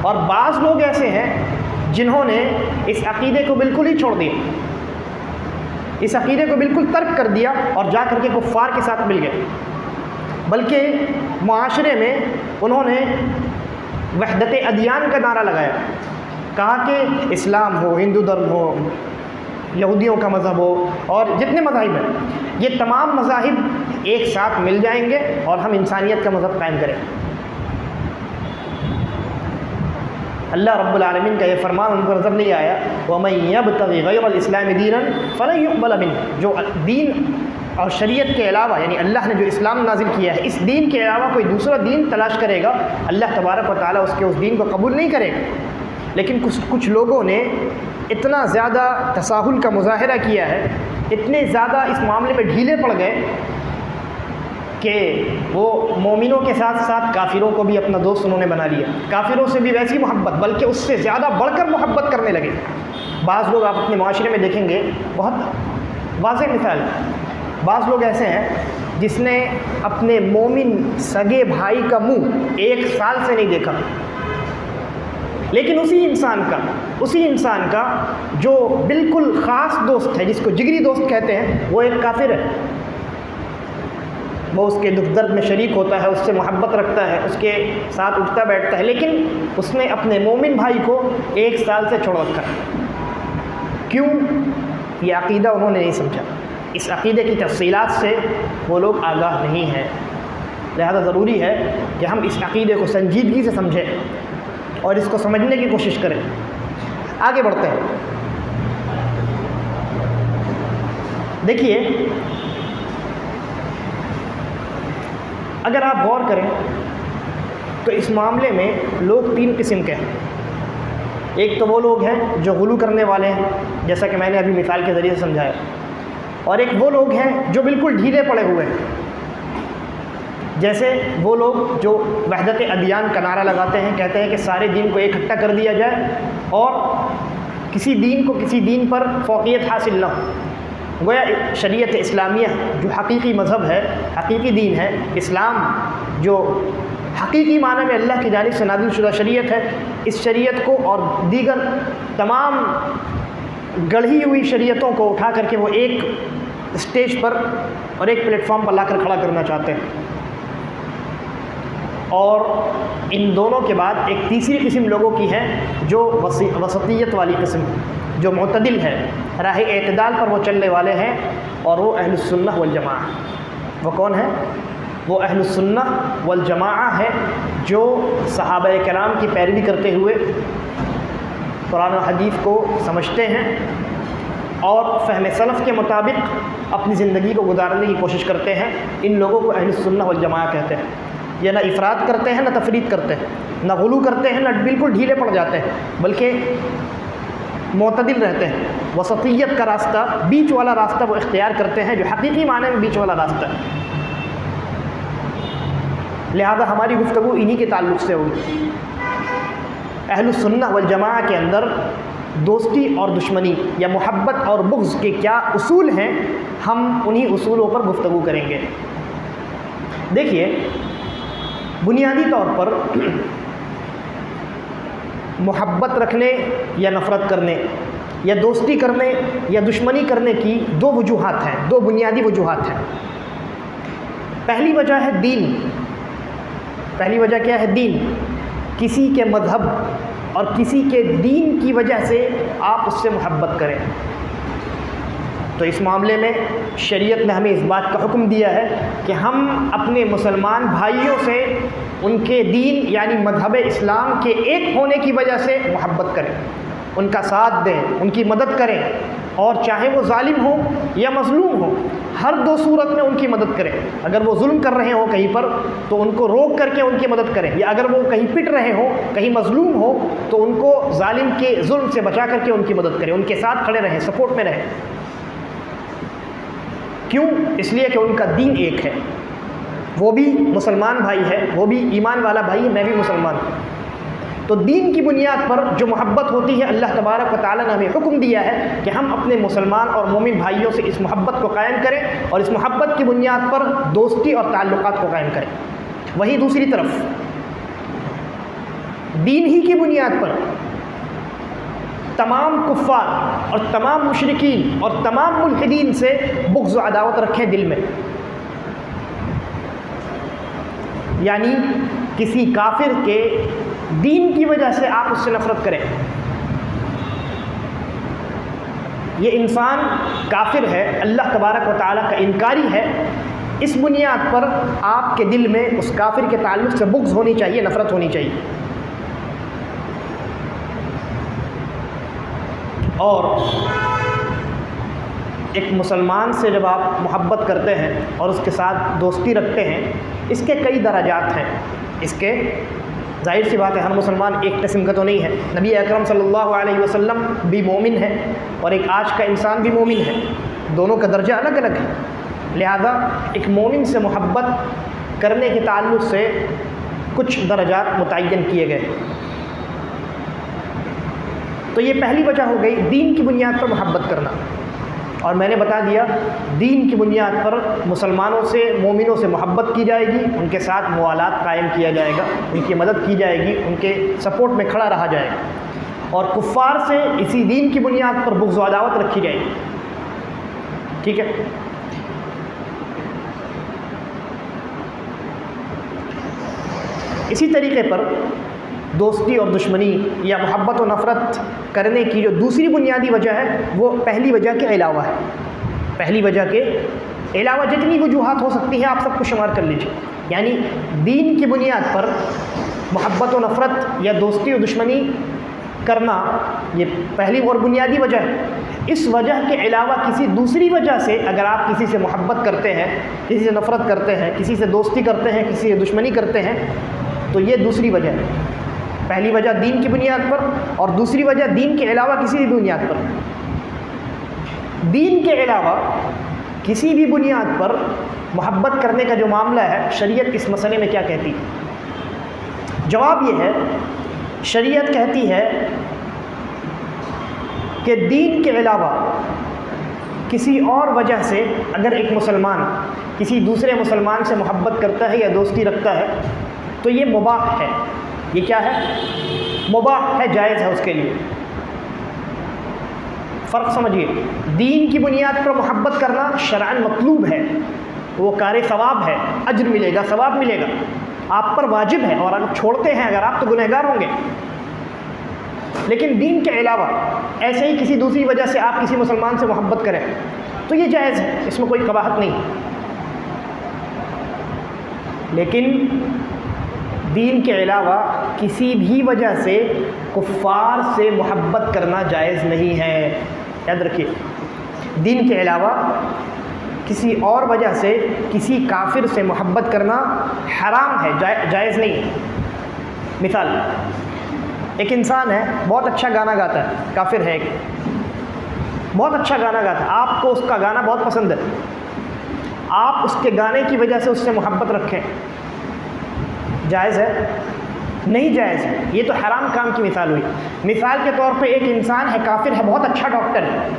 اور بعض لوگ ایسے ہیں جنہوں نے اس عقیدے کو بالکل ہی چھوڑ دیا، اس عقیدے کو بالکل ترک کر دیا اور جا کر کے کفار کے ساتھ مل گئے. بلکہ معاشرے میں انہوں نے وحدت ادیان کا نعرہ لگایا، کہا کہ اسلام ہو، ہندو دھرم ہو، یہودیوں کا مذہب ہو، اور جتنے مذاہب ہیں یہ تمام مذاہب ایک ساتھ مل جائیں گے اور ہم انسانیت کا مذہب قائم کریں. اللہ رب العالمین کا یہ فرمان ان کو نظر نہیں آیا، وَمَن يَبْتَغِ غَيْرَ الْإِسْلَامِ دِينًا فَلَن يُقْبَلَ مِنْهُ، جو دین اور شریعت کے علاوہ، یعنی اللہ نے جو اسلام نازل کیا ہے اس دین کے علاوہ کوئی دوسرا دین تلاش کرے گا، اللہ تبارک و تعالیٰ اس دین کو قبول نہیں کرے گا. لیکن کچھ لوگوں نے اتنا زیادہ تساہل کا مظاہرہ کیا ہے، اتنے زیادہ اس معاملے میں ڈھیلے پڑ گئے کہ وہ مومنوں کے ساتھ ساتھ کافروں کو بھی اپنا دوست انہوں نے بنا لیا. کافروں سے بھی ویسی محبت، بلکہ اس سے زیادہ بڑھ کر محبت کرنے لگے. بعض لوگ آپ اپنے معاشرے میں دیکھیں گے، بہت واضح مثال، بعض لوگ ایسے ہیں جس نے اپنے مومن سگے بھائی کا منہ 1 سال سے نہیں دیکھا، لیکن اسی انسان کا جو بالکل خاص دوست ہے، جس کو جگری دوست کہتے ہیں، وہ ایک کافر ہے. وہ اس کے دکھ درد میں شریک ہوتا ہے، اس سے محبت رکھتا ہے، اس کے ساتھ اٹھتا بیٹھتا ہے، لیکن اس نے اپنے مومن بھائی کو 1 سال سے چھوڑ رکھا ہے۔ کیوں؟ یہ عقیدہ انہوں نے نہیں سمجھا، اس عقیدے کی تفصیلات سے وہ لوگ آگاہ نہیں ہیں۔ لہذا ضروری ہے کہ ہم اس عقیدے کو سنجیدگی سے سمجھیں اور اس کو سمجھنے کی کوشش کریں۔ آگے بڑھتے ہیں۔ دیکھیے، اگر آپ غور کریں تو اس معاملے میں لوگ 3 قسم کے ہیں۔ ایک تو وہ لوگ ہیں جو غلو کرنے والے ہیں، جیسا کہ میں نے ابھی مثال کے ذریعے سے سمجھایا، اور ایک وہ لوگ ہیں جو بالکل ڈھیلے پڑے ہوئے ہیں، جیسے وہ لوگ جو وحدت ادیان کا نعرہ لگاتے ہیں، کہتے ہیں کہ سارے دین کو اکٹھا کر دیا جائے اور کسی دین کو کسی دین پر فوقیت حاصل نہ ہو۔ گویا شریعت اسلامیہ جو حقیقی مذہب ہے، حقیقی دین ہے، اسلام جو حقیقی معنی میں اللہ کی جانب سے نازل شدہ شریعت ہے، اس شریعت کو اور دیگر تمام گڑھی ہوئی شریعتوں کو اٹھا کر کے وہ ایک اسٹیج پر اور ایک پلیٹ فارم پر لا کر کھڑا کرنا چاہتے ہیں۔ اور ان دونوں کے بعد ایک تیسری قسم لوگوں کی ہے جو وسطیت والی قسم، جو معتدل ہے، راہ اعتدال پر وہ چلنے والے ہیں، اور وہ اہل السنہ والجماعہ۔ وہ کون ہے؟ وہ اہل السنہ والجماعہ ہے، جو صحابہ کرام کی پیروی کرتے ہوئے قرآن و حدیث کو سمجھتے ہیں اور فہم سلف کے مطابق اپنی زندگی کو گزارنے کی کوشش کرتے ہیں۔ ان لوگوں کو اہل السنہ والجماعہ کہتے ہیں۔ یہ نہ افراد کرتے ہیں، نہ تفرید کرتے ہیں، نہ غلو کرتے ہیں، نہ بالکل ڈھیلے پڑ جاتے ہیں، بلکہ معتدل رہتے ہیں۔ وسطیت کا راستہ، بیچ والا راستہ وہ اختیار کرتے ہیں، جو حقیقی معنی میں بیچ والا راستہ ہے۔ لہذا ہماری گفتگو انہی کے تعلق سے ہوگی۔ اہل السنہ والجماعہ کے اندر دوستی اور دشمنی یا محبت اور بغض کے کیا اصول ہیں، ہم انہی اصولوں پر گفتگو کریں گے۔ دیکھیے، بنیادی طور پر محبت رکھنے یا نفرت کرنے یا دوستی کرنے یا دشمنی کرنے کی 2 وجوہات ہیں، 2 بنیادی وجوہات ہیں۔ پہلی وجہ ہے دین۔ پہلی وجہ کیا ہے؟ دین۔ کسی کے مذہب اور کسی کے دین کی وجہ سے آپ اس سے محبت کریں۔ تو اس معاملے میں شریعت نے ہمیں اس بات کا حکم دیا ہے کہ ہم اپنے مسلمان بھائیوں سے ان کے دین یعنی مذہب اسلام کے ایک ہونے کی وجہ سے محبت کریں، ان کا ساتھ دیں، ان کی مدد کریں، اور چاہے وہ ظالم ہو یا مظلوم ہو، ہر 2 صورت میں ان کی مدد کریں۔ اگر وہ ظلم کر رہے ہوں کہیں پر تو ان کو روک کر کے ان کی مدد کریں، یا اگر وہ کہیں پٹ رہے ہوں، کہیں مظلوم ہو تو ان کو ظالم کے ظلم سے بچا کر کے ان کی مدد کریں، ان کے ساتھ کھڑے رہیں، سپورٹ میں رہیں۔ کیوں؟ اس لیے کہ ان کا دین ایک ہے، وہ بھی مسلمان بھائی ہے، وہ بھی ایمان والا بھائی ہے، میں بھی مسلمان ہوں۔ تو دین کی بنیاد پر جو محبت ہوتی ہے، اللہ تبارک و تعالیٰ نے ہمیں حکم دیا ہے کہ ہم اپنے مسلمان اور مومن بھائیوں سے اس محبت کو قائم کریں، اور اس محبت کی بنیاد پر دوستی اور تعلقات کو قائم کریں۔ وہیں دوسری طرف دین ہی کی بنیاد پر تمام کفار اور تمام مشرکین اور تمام ملحدین سے بغض و عداوت رکھیں دل میں، یعنی کسی کافر کے دین کی وجہ سے آپ اس سے نفرت کریں۔ یہ انسان کافر ہے، اللہ تبارک و تعالیٰ کا انکاری ہے، اس بنیاد پر آپ کے دل میں اس کافر کے تعلق سے بغض ہونی چاہیے، نفرت ہونی چاہیے۔ اور ایک مسلمان سے جب آپ محبت کرتے ہیں اور اس کے ساتھ دوستی رکھتے ہیں، اس کے کئی درجات ہیں۔ اس کے ظاہر سی بات ہے ہر مسلمان ایک قسم کا تو نہیں ہے، نبی اکرم صلی اللہ علیہ وسلم بھی مومن ہے اور ایک آج کا انسان بھی مومن ہے، دونوں کا درجہ الگ الگ ہے۔ لہذا ایک مومن سے محبت کرنے کے تعلق سے کچھ درجات متعین کیے گئے۔ تو یہ پہلی وجہ ہو گئی دین کی بنیاد پر محبت کرنا، اور میں نے بتا دیا دین کی بنیاد پر مسلمانوں سے، مومنوں سے محبت کی جائے گی، ان کے ساتھ موالات قائم کیا جائے گا، ان کی مدد کی جائے گی، ان کے سپورٹ میں کھڑا رہا جائے گا، اور کفار سے اسی دین کی بنیاد پر بغض و عداوت رکھی جائے گی۔ ٹھیک ہے؟ اسی طریقے پر دوستی اور دشمنی یا محبت و نفرت کرنے کی جو دوسری بنیادی وجہ ہے وہ پہلی وجہ کے علاوہ ہے. پہلی وجہ کے علاوہ جتنی وجوہات ہو سکتی ہیں آپ سب کو شمار کر لیجیے. یعنی دین کی بنیاد پر محبت و نفرت یا دوستی و دشمنی کرنا یہ پہلی اور بنیادی وجہ ہے. اس وجہ کے علاوہ کسی دوسری وجہ سے اگر آپ کسی سے محبت کرتے ہیں، کسی سے نفرت کرتے ہیں، کسی سے دوستی کرتے ہیں، کسی سے دشمنی کرتے ہیں، تو یہ دوسری وجہ ہے. پہلی وجہ دین کی بنیاد پر اور دوسری وجہ دین کے علاوہ کسی بھی بنیاد پر. دین کے علاوہ کسی بھی بنیاد پر محبت کرنے کا جو معاملہ ہے، شریعت اس مسئلے میں کیا کہتی ہے؟ جواب یہ ہے، شریعت کہتی ہے کہ دین کے علاوہ کسی اور وجہ سے اگر ایک مسلمان کسی دوسرے مسلمان سے محبت کرتا ہے یا دوستی رکھتا ہے تو یہ مباح ہے. یہ کیا ہے؟ مباح ہے، جائز ہے اس کے لیے. فرق سمجھیے، دین کی بنیاد پر محبت کرنا شرعاً مطلوب ہے، وہ کار ثواب ہے، اجر ملے گا، ثواب ملے گا، آپ پر واجب ہے، اور اگر چھوڑتے ہیں اگر آپ تو گنہگار ہوں گے. لیکن دین کے علاوہ ایسے ہی کسی دوسری وجہ سے آپ کسی مسلمان سے محبت کریں تو یہ جائز ہے، اس میں کوئی قباحت نہیں. لیکن دین کے علاوہ کسی بھی وجہ سے کفار سے محبت کرنا جائز نہیں ہے. یاد رکھیے، دین کے علاوہ کسی اور وجہ سے کسی کافر سے محبت کرنا حرام ہے، جائز نہیں ہے. مثال، ایک انسان ہے بہت اچھا گانا گاتا ہے، کافر ہے، ایک بہت اچھا گانا گاتا ہے، آپ کو اس کا گانا بہت پسند ہے، آپ اس کے گانے کی وجہ سے اس سے محبت رکھیں، جائز ہے؟ نہیں جائز ہے. یہ تو حرام کام کی مثال ہوئی. مثال کے طور پہ ایک انسان ہے، کافر ہے، بہت اچھا ڈاکٹر ہے،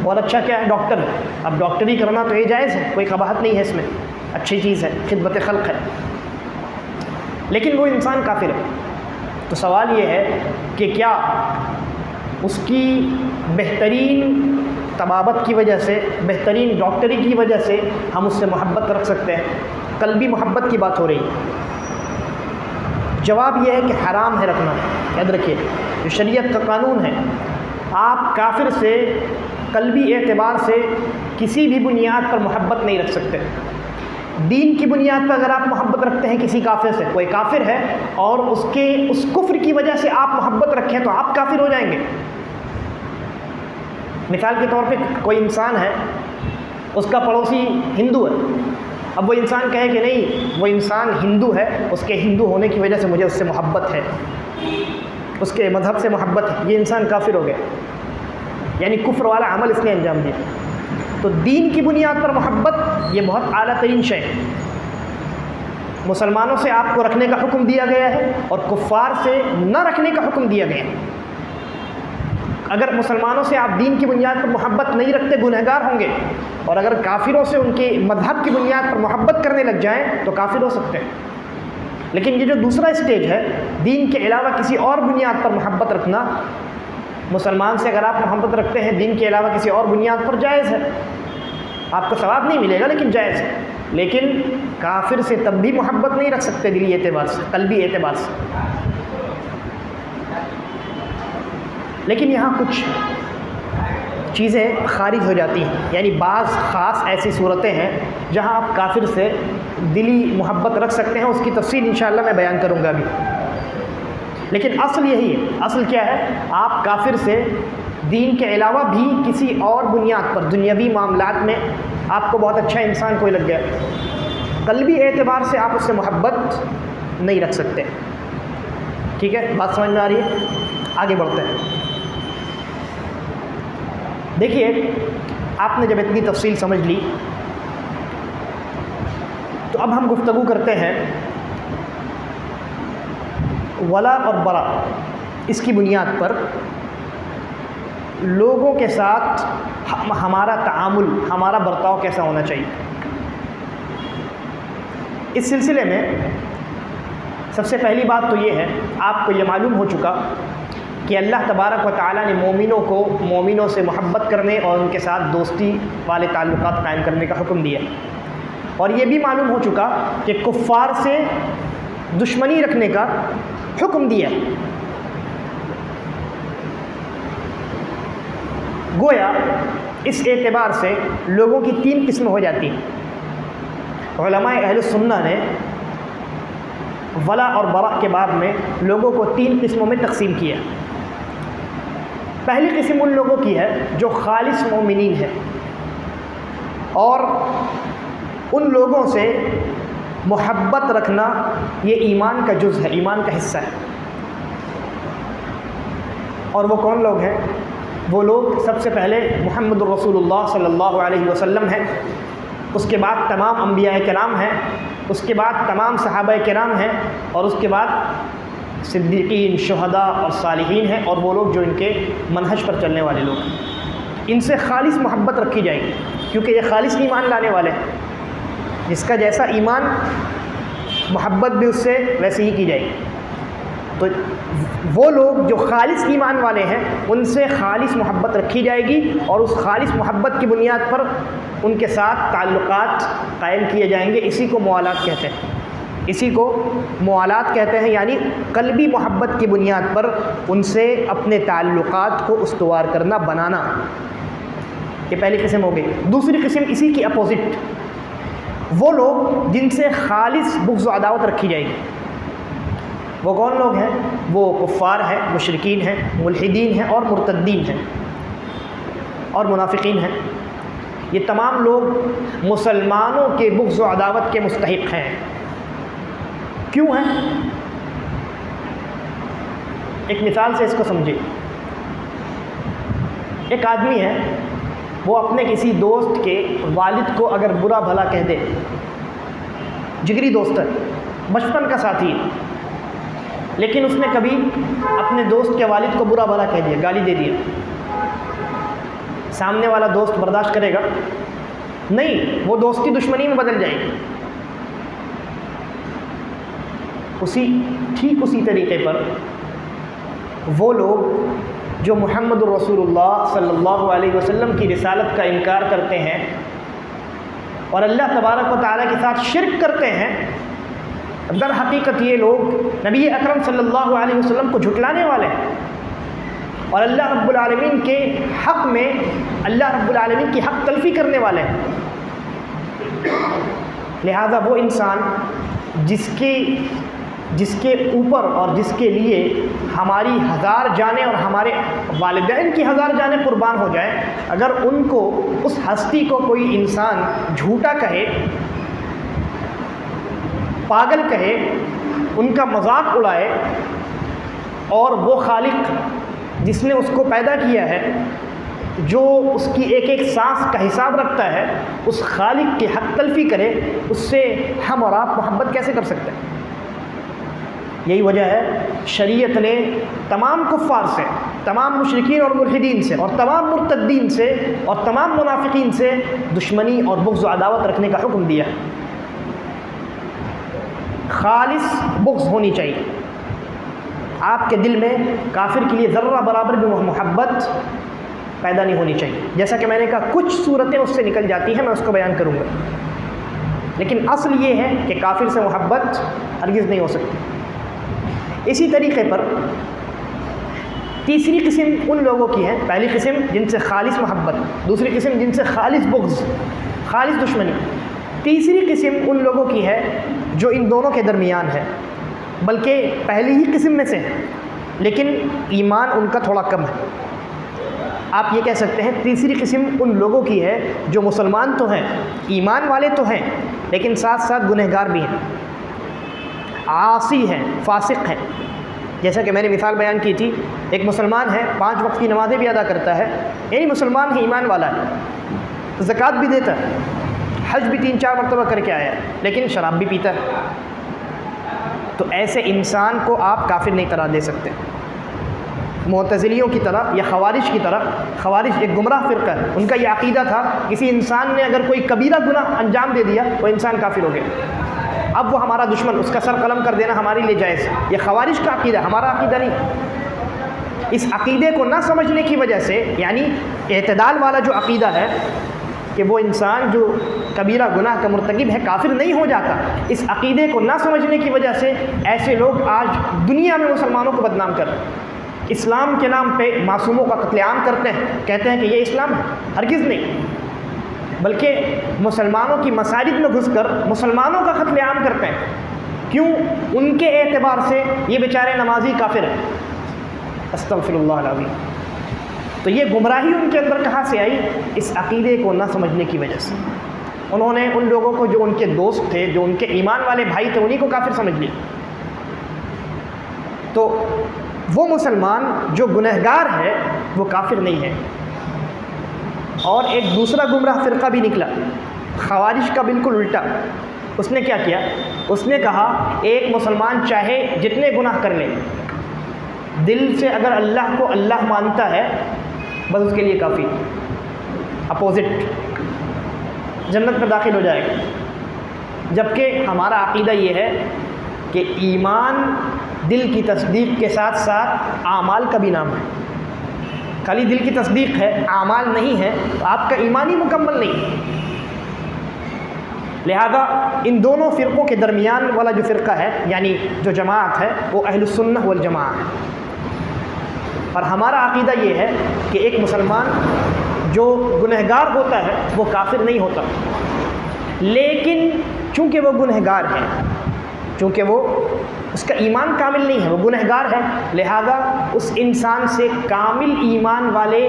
بہت اچھا کیا ہے؟ ڈاکٹر ہے. اب ڈاکٹری کرنا تو یہ جائز ہے، کوئی قباحت نہیں ہے اس میں، اچھی چیز ہے، خدمت خلق ہے. لیکن وہ انسان کافر ہے. تو سوال یہ ہے کہ کیا اس کی بہترین طبابت کی وجہ سے، بہترین ڈاکٹری کی وجہ سے ہم اس سے محبت رکھ سکتے ہیں؟ قلبی محبت کی بات ہو رہی ہے. جواب یہ ہے کہ حرام ہے رکھنا. یاد رکھیے، جو شریعت کا قانون ہے، آپ کافر سے قلبی اعتبار سے کسی بھی بنیاد پر محبت نہیں رکھ سکتے. دین کی بنیاد پر اگر آپ محبت رکھتے ہیں کسی کافر سے، کوئی کافر ہے اور اس کفر کی وجہ سے آپ محبت رکھیں تو آپ کافر ہو جائیں گے. مثال کے طور پہ کوئی انسان ہے، اس کا پڑوسی ہندو ہے، اب وہ انسان کہے کہ نہیں، وہ انسان ہندو ہے، اس کے ہندو ہونے کی وجہ سے مجھے اس سے محبت ہے، اس کے مذہب سے محبت ہے، یہ انسان کافر ہو گیا، یعنی کفر والا عمل اس نے انجام دیا. تو دین کی بنیاد پر محبت یہ بہت اعلیٰ ترین شے ہے. مسلمانوں سے آپ کو رکھنے کا حکم دیا گیا ہے اور کفار سے نہ رکھنے کا حکم دیا گیا ہے. اگر مسلمانوں سے آپ دین کی بنیاد پر محبت نہیں رکھتے گنہگار ہوں گے، اور اگر کافروں سے ان کے مذہب کی بنیاد پر محبت کرنے لگ جائیں تو کافر ہو سکتے ہیں. لیکن یہ جو دوسرا اسٹیج ہے، دین کے علاوہ کسی اور بنیاد پر محبت رکھنا، مسلمان سے اگر آپ محبت رکھتے ہیں دین کے علاوہ کسی اور بنیاد پر، جائز ہے. آپ کو ثواب نہیں ملے گا لیکن جائز ہے. لیکن کافر سے تب بھی محبت نہیں رکھ سکتے دلی اعتبار سے، قلبی اعتبار سے. لیکن یہاں کچھ چیزیں خارج ہو جاتی ہیں، یعنی بعض خاص ایسی صورتیں ہیں جہاں آپ کافر سے دلی محبت رکھ سکتے ہیں. اس کی تفصیل انشاءاللہ میں بیان کروں گا ابھی. لیکن اصل یہی ہے، اصل کیا ہے؟ آپ کافر سے دین کے علاوہ بھی کسی اور بنیاد پر، دنیاوی معاملات میں آپ کو بہت اچھا انسان کوئی لگ گیا، قلبی اعتبار سے آپ اس سے محبت نہیں رکھ سکتے. ٹھیک ہے، بات سمجھ میں آ رہی ہے؟ آگے بڑھتے ہیں. دیکھیے، آپ نے جب اتنی تفصیل سمجھ لی تو اب ہم گفتگو کرتے ہیں ولا اور برا، اس کی بنیاد پر لوگوں کے ساتھ ہمارا تعامل، ہمارا برتاؤ کیسا ہونا چاہیے. اس سلسلے میں سب سے پہلی بات تو یہ ہے، آپ کو یہ معلوم ہو چکا کہ اللہ تبارک و تعالیٰ نے مومنوں کو مومنوں سے محبت کرنے اور ان کے ساتھ دوستی والے تعلقات قائم کرنے کا حکم دیا. اور یہ بھی معلوم ہو چکا کہ کفار سے دشمنی رکھنے کا حکم دیا. گویا اس اعتبار سے لوگوں کی 3 قسمیں ہو جاتی ہیں. علماء اہل السنہ نے ولا اور برا کے باب میں لوگوں کو 3 قسموں میں تقسیم کیا. پہلی قسم ان لوگوں کی ہے جو خالص مومنین ہے اور ان لوگوں سے محبت رکھنا یہ ایمان کا جز ہے، ایمان کا حصہ ہے. اور وہ کون لوگ ہیں؟ وہ لوگ سب سے پہلے محمد الرسول اللہ صلی اللہ علیہ وسلم ہیں، اس کے بعد تمام انبیاء کرام ہیں، اس کے بعد تمام صحابہ کرام ہیں، اور اس کے بعد صدیقین، شہداء اور صالحین ہیں، اور وہ لوگ جو ان کے منہج پر چلنے والے لوگ ہیں. ان سے خالص محبت رکھی جائے گی کیونکہ یہ خالص ایمان لانے والے ہیں. جس کا جیسا ایمان، محبت بھی اس سے ویسے ہی کی جائے گی. تو وہ لوگ جو خالص ایمان والے ہیں ان سے خالص محبت رکھی جائے گی، اور اس خالص محبت کی بنیاد پر ان کے ساتھ تعلقات قائم کیے جائیں گے. اسی کو موالات کہتے ہیں، اسی کو موالات کہتے ہیں، یعنی قلبی محبت کی بنیاد پر ان سے اپنے تعلقات کو استوار کرنا، بنانا. یہ پہلی قسم ہو گئی. دوسری قسم اسی کی اپوزٹ، وہ لوگ جن سے خالص بغض و عداوت رکھی جائے گی. وہ کون لوگ ہیں؟ وہ کفار ہیں، مشرکین ہیں، ملحدین ہیں اور مرتدین ہیں اور منافقین ہیں. یہ تمام لوگ مسلمانوں کے بغض و عداوت کے مستحق ہیں. کیوں ہیں؟ ایک مثال سے اس کو سمجھے. ایک آدمی ہے، وہ اپنے کسی دوست کے والد کو اگر برا بھلا کہہ دے، جگری دوست ہے، بچپن کا ساتھی ہے، لیکن اس نے کبھی اپنے دوست کے والد کو برا بھلا کہہ دیا، گالی دے دیا. سامنے والا دوست برداشت کرے گا؟ نہیں، وہ دوستی دشمنی میں بدل جائے گی. ٹھیک اسی طریقے پر وہ لوگ جو محمد الرسول اللہ صلی اللہ علیہ وسلم کی رسالت کا انکار کرتے ہیں اور اللہ تبارک و تعالیٰ کے ساتھ شرک کرتے ہیں، در حقیقت یہ لوگ نبی اکرم صلی اللہ علیہ وسلم کو جھٹلانے والے ہیں، اور اللہ رب العالمین کے حق میں اللہ رب العالمین کی حق تلفی کرنے والے ہیں. لہذا وہ انسان جس کے اوپر اور جس کے لیے ہماری 1000 جانیں اور ہمارے والدین کی 1000 جانیں قربان ہو جائیں، اگر ان کو، اس ہستی کو کوئی انسان جھوٹا کہے، پاگل کہے، ان کا مذاق اڑائے، اور وہ خالق جس نے اس کو پیدا کیا ہے، جو اس کی ایک ایک سانس کا حساب رکھتا ہے، اس خالق کی حق تلفی کرے، اس سے ہم اور آپ محبت کیسے کر سکتے ہیں؟ یہی وجہ ہے شریعت نے تمام کفار سے، تمام مشرکین اور ملحدین سے، اور تمام مرتدین سے، اور تمام منافقین سے دشمنی اور بغض و عداوت رکھنے کا حکم دیا ہے. خالص بغض ہونی چاہیے. آپ کے دل میں کافر کے لیے ذرہ برابر بھی محبت پیدا نہیں ہونی چاہیے. جیسا کہ میں نے کہا کچھ صورتیں اس سے نکل جاتی ہیں، میں اس کو بیان کروں گا، لیکن اصل یہ ہے کہ کافر سے محبت ہرگز نہیں ہو سکتی. اسی طریقے پر تیسری قسم ان لوگوں کی ہے، پہلی قسم جن سے خالص محبت، دوسری قسم جن سے خالص بغض، خالص دشمنی. تیسری قسم ان لوگوں کی ہے جو ان دونوں کے درمیان ہے، بلکہ پہلی ہی قسم میں سے ہے، لیکن ایمان ان کا تھوڑا کم ہے. آپ یہ کہہ سکتے ہیں تیسری قسم ان لوگوں کی ہے جو مسلمان تو ہیں، ایمان والے تو ہیں، لیکن ساتھ ساتھ گنہگار بھی ہیں، عاصی ہیں، فاسق ہیں. جیسا کہ میں نے مثال بیان کی تھی، ایک مسلمان ہے، 5 وقت کی نمازیں بھی ادا کرتا ہے، یعنی مسلمان ہے، ایمان والا ہے، زکوٰۃ بھی دیتا ہے، حج بھی 3-4 مرتبہ کر کے آیا ہے، لیکن شراب بھی پیتا ہے. تو ایسے انسان کو آپ کافر نہیں قرار دے سکتے. معتزلیوں کی طرح یا خوارج کی طرح، خوارج ایک گمراہ فرقہ ہے، ان کا یہ عقیدہ تھا کسی انسان نے اگر کوئی کبیرہ گناہ انجام دے دیا وہ انسان کافر ہو گیا، اب وہ ہمارا دشمن، اس کا سر قلم کر دینا ہمارے لیے جائز. یہ خوارج کا عقیدہ، ہمارا عقیدہ نہیں. اس عقیدے کو نہ سمجھنے کی وجہ سے، یعنی اعتدال والا جو عقیدہ ہے، کہ وہ انسان جو کبیرہ گناہ کا مرتکب ہے کافر نہیں ہو جاتا۔ اس عقیدے کو نہ سمجھنے کی وجہ سے ایسے لوگ آج دنیا میں مسلمانوں کو بدنام کر رہے ہیں، اسلام کے نام پہ معصوموں کا قتل عام کرتے ہیں، کہتے ہیں کہ یہ اسلام ہے، ہرگز نہیں، بلکہ مسلمانوں کی مساجد میں گھس کر مسلمانوں کا قتل عام کرتے ہیں۔ کیوں؟ ان کے اعتبار سے یہ بیچارے نمازی کافر ہیں، استغفر اللہ العظیم۔ تو یہ گمراہی ان کے اندر کہاں سے آئی؟ اس عقیدے کو نہ سمجھنے کی وجہ سے۔ انہوں نے ان لوگوں کو جو ان کے دوست تھے، جو ان کے ایمان والے بھائی تھے، انہی کو کافر سمجھ لیا۔ تو وہ مسلمان جو گنہگار ہے وہ کافر نہیں ہے۔ اور ایک دوسرا گمراہ فرقہ بھی نکلا، خوارج کا بالکل الٹا۔ اس نے کیا کیا؟ اس نے کہا ایک مسلمان چاہے جتنے گناہ کر لے، دل سے اگر اللہ کو اللہ مانتا ہے بس اس کے لیے کافی، اپوزٹ، جنت میں داخل ہو جائے گا۔ جبکہ ہمارا عقیدہ یہ ہے کہ ایمان دل کی تصدیق کے ساتھ ساتھ اعمال کا بھی نام ہے۔ خالی دل کی تصدیق ہے، اعمال نہیں ہے، تو آپ کا ایمان ہی مکمل نہیں ہے۔ لہذا ان دونوں فرقوں کے درمیان والا جو فرقہ ہے، یعنی جو جماعت ہے، وہ اہل السنہ والجماعہ ہے۔ اور ہمارا عقیدہ یہ ہے کہ ایک مسلمان جو گنہگار ہوتا ہے وہ کافر نہیں ہوتا، لیکن چونکہ وہ گنہگار ہے، چونکہ وہ اس کا ایمان کامل نہیں ہے، وہ گنہگار ہے، لہذا اس انسان سے کامل ایمان والے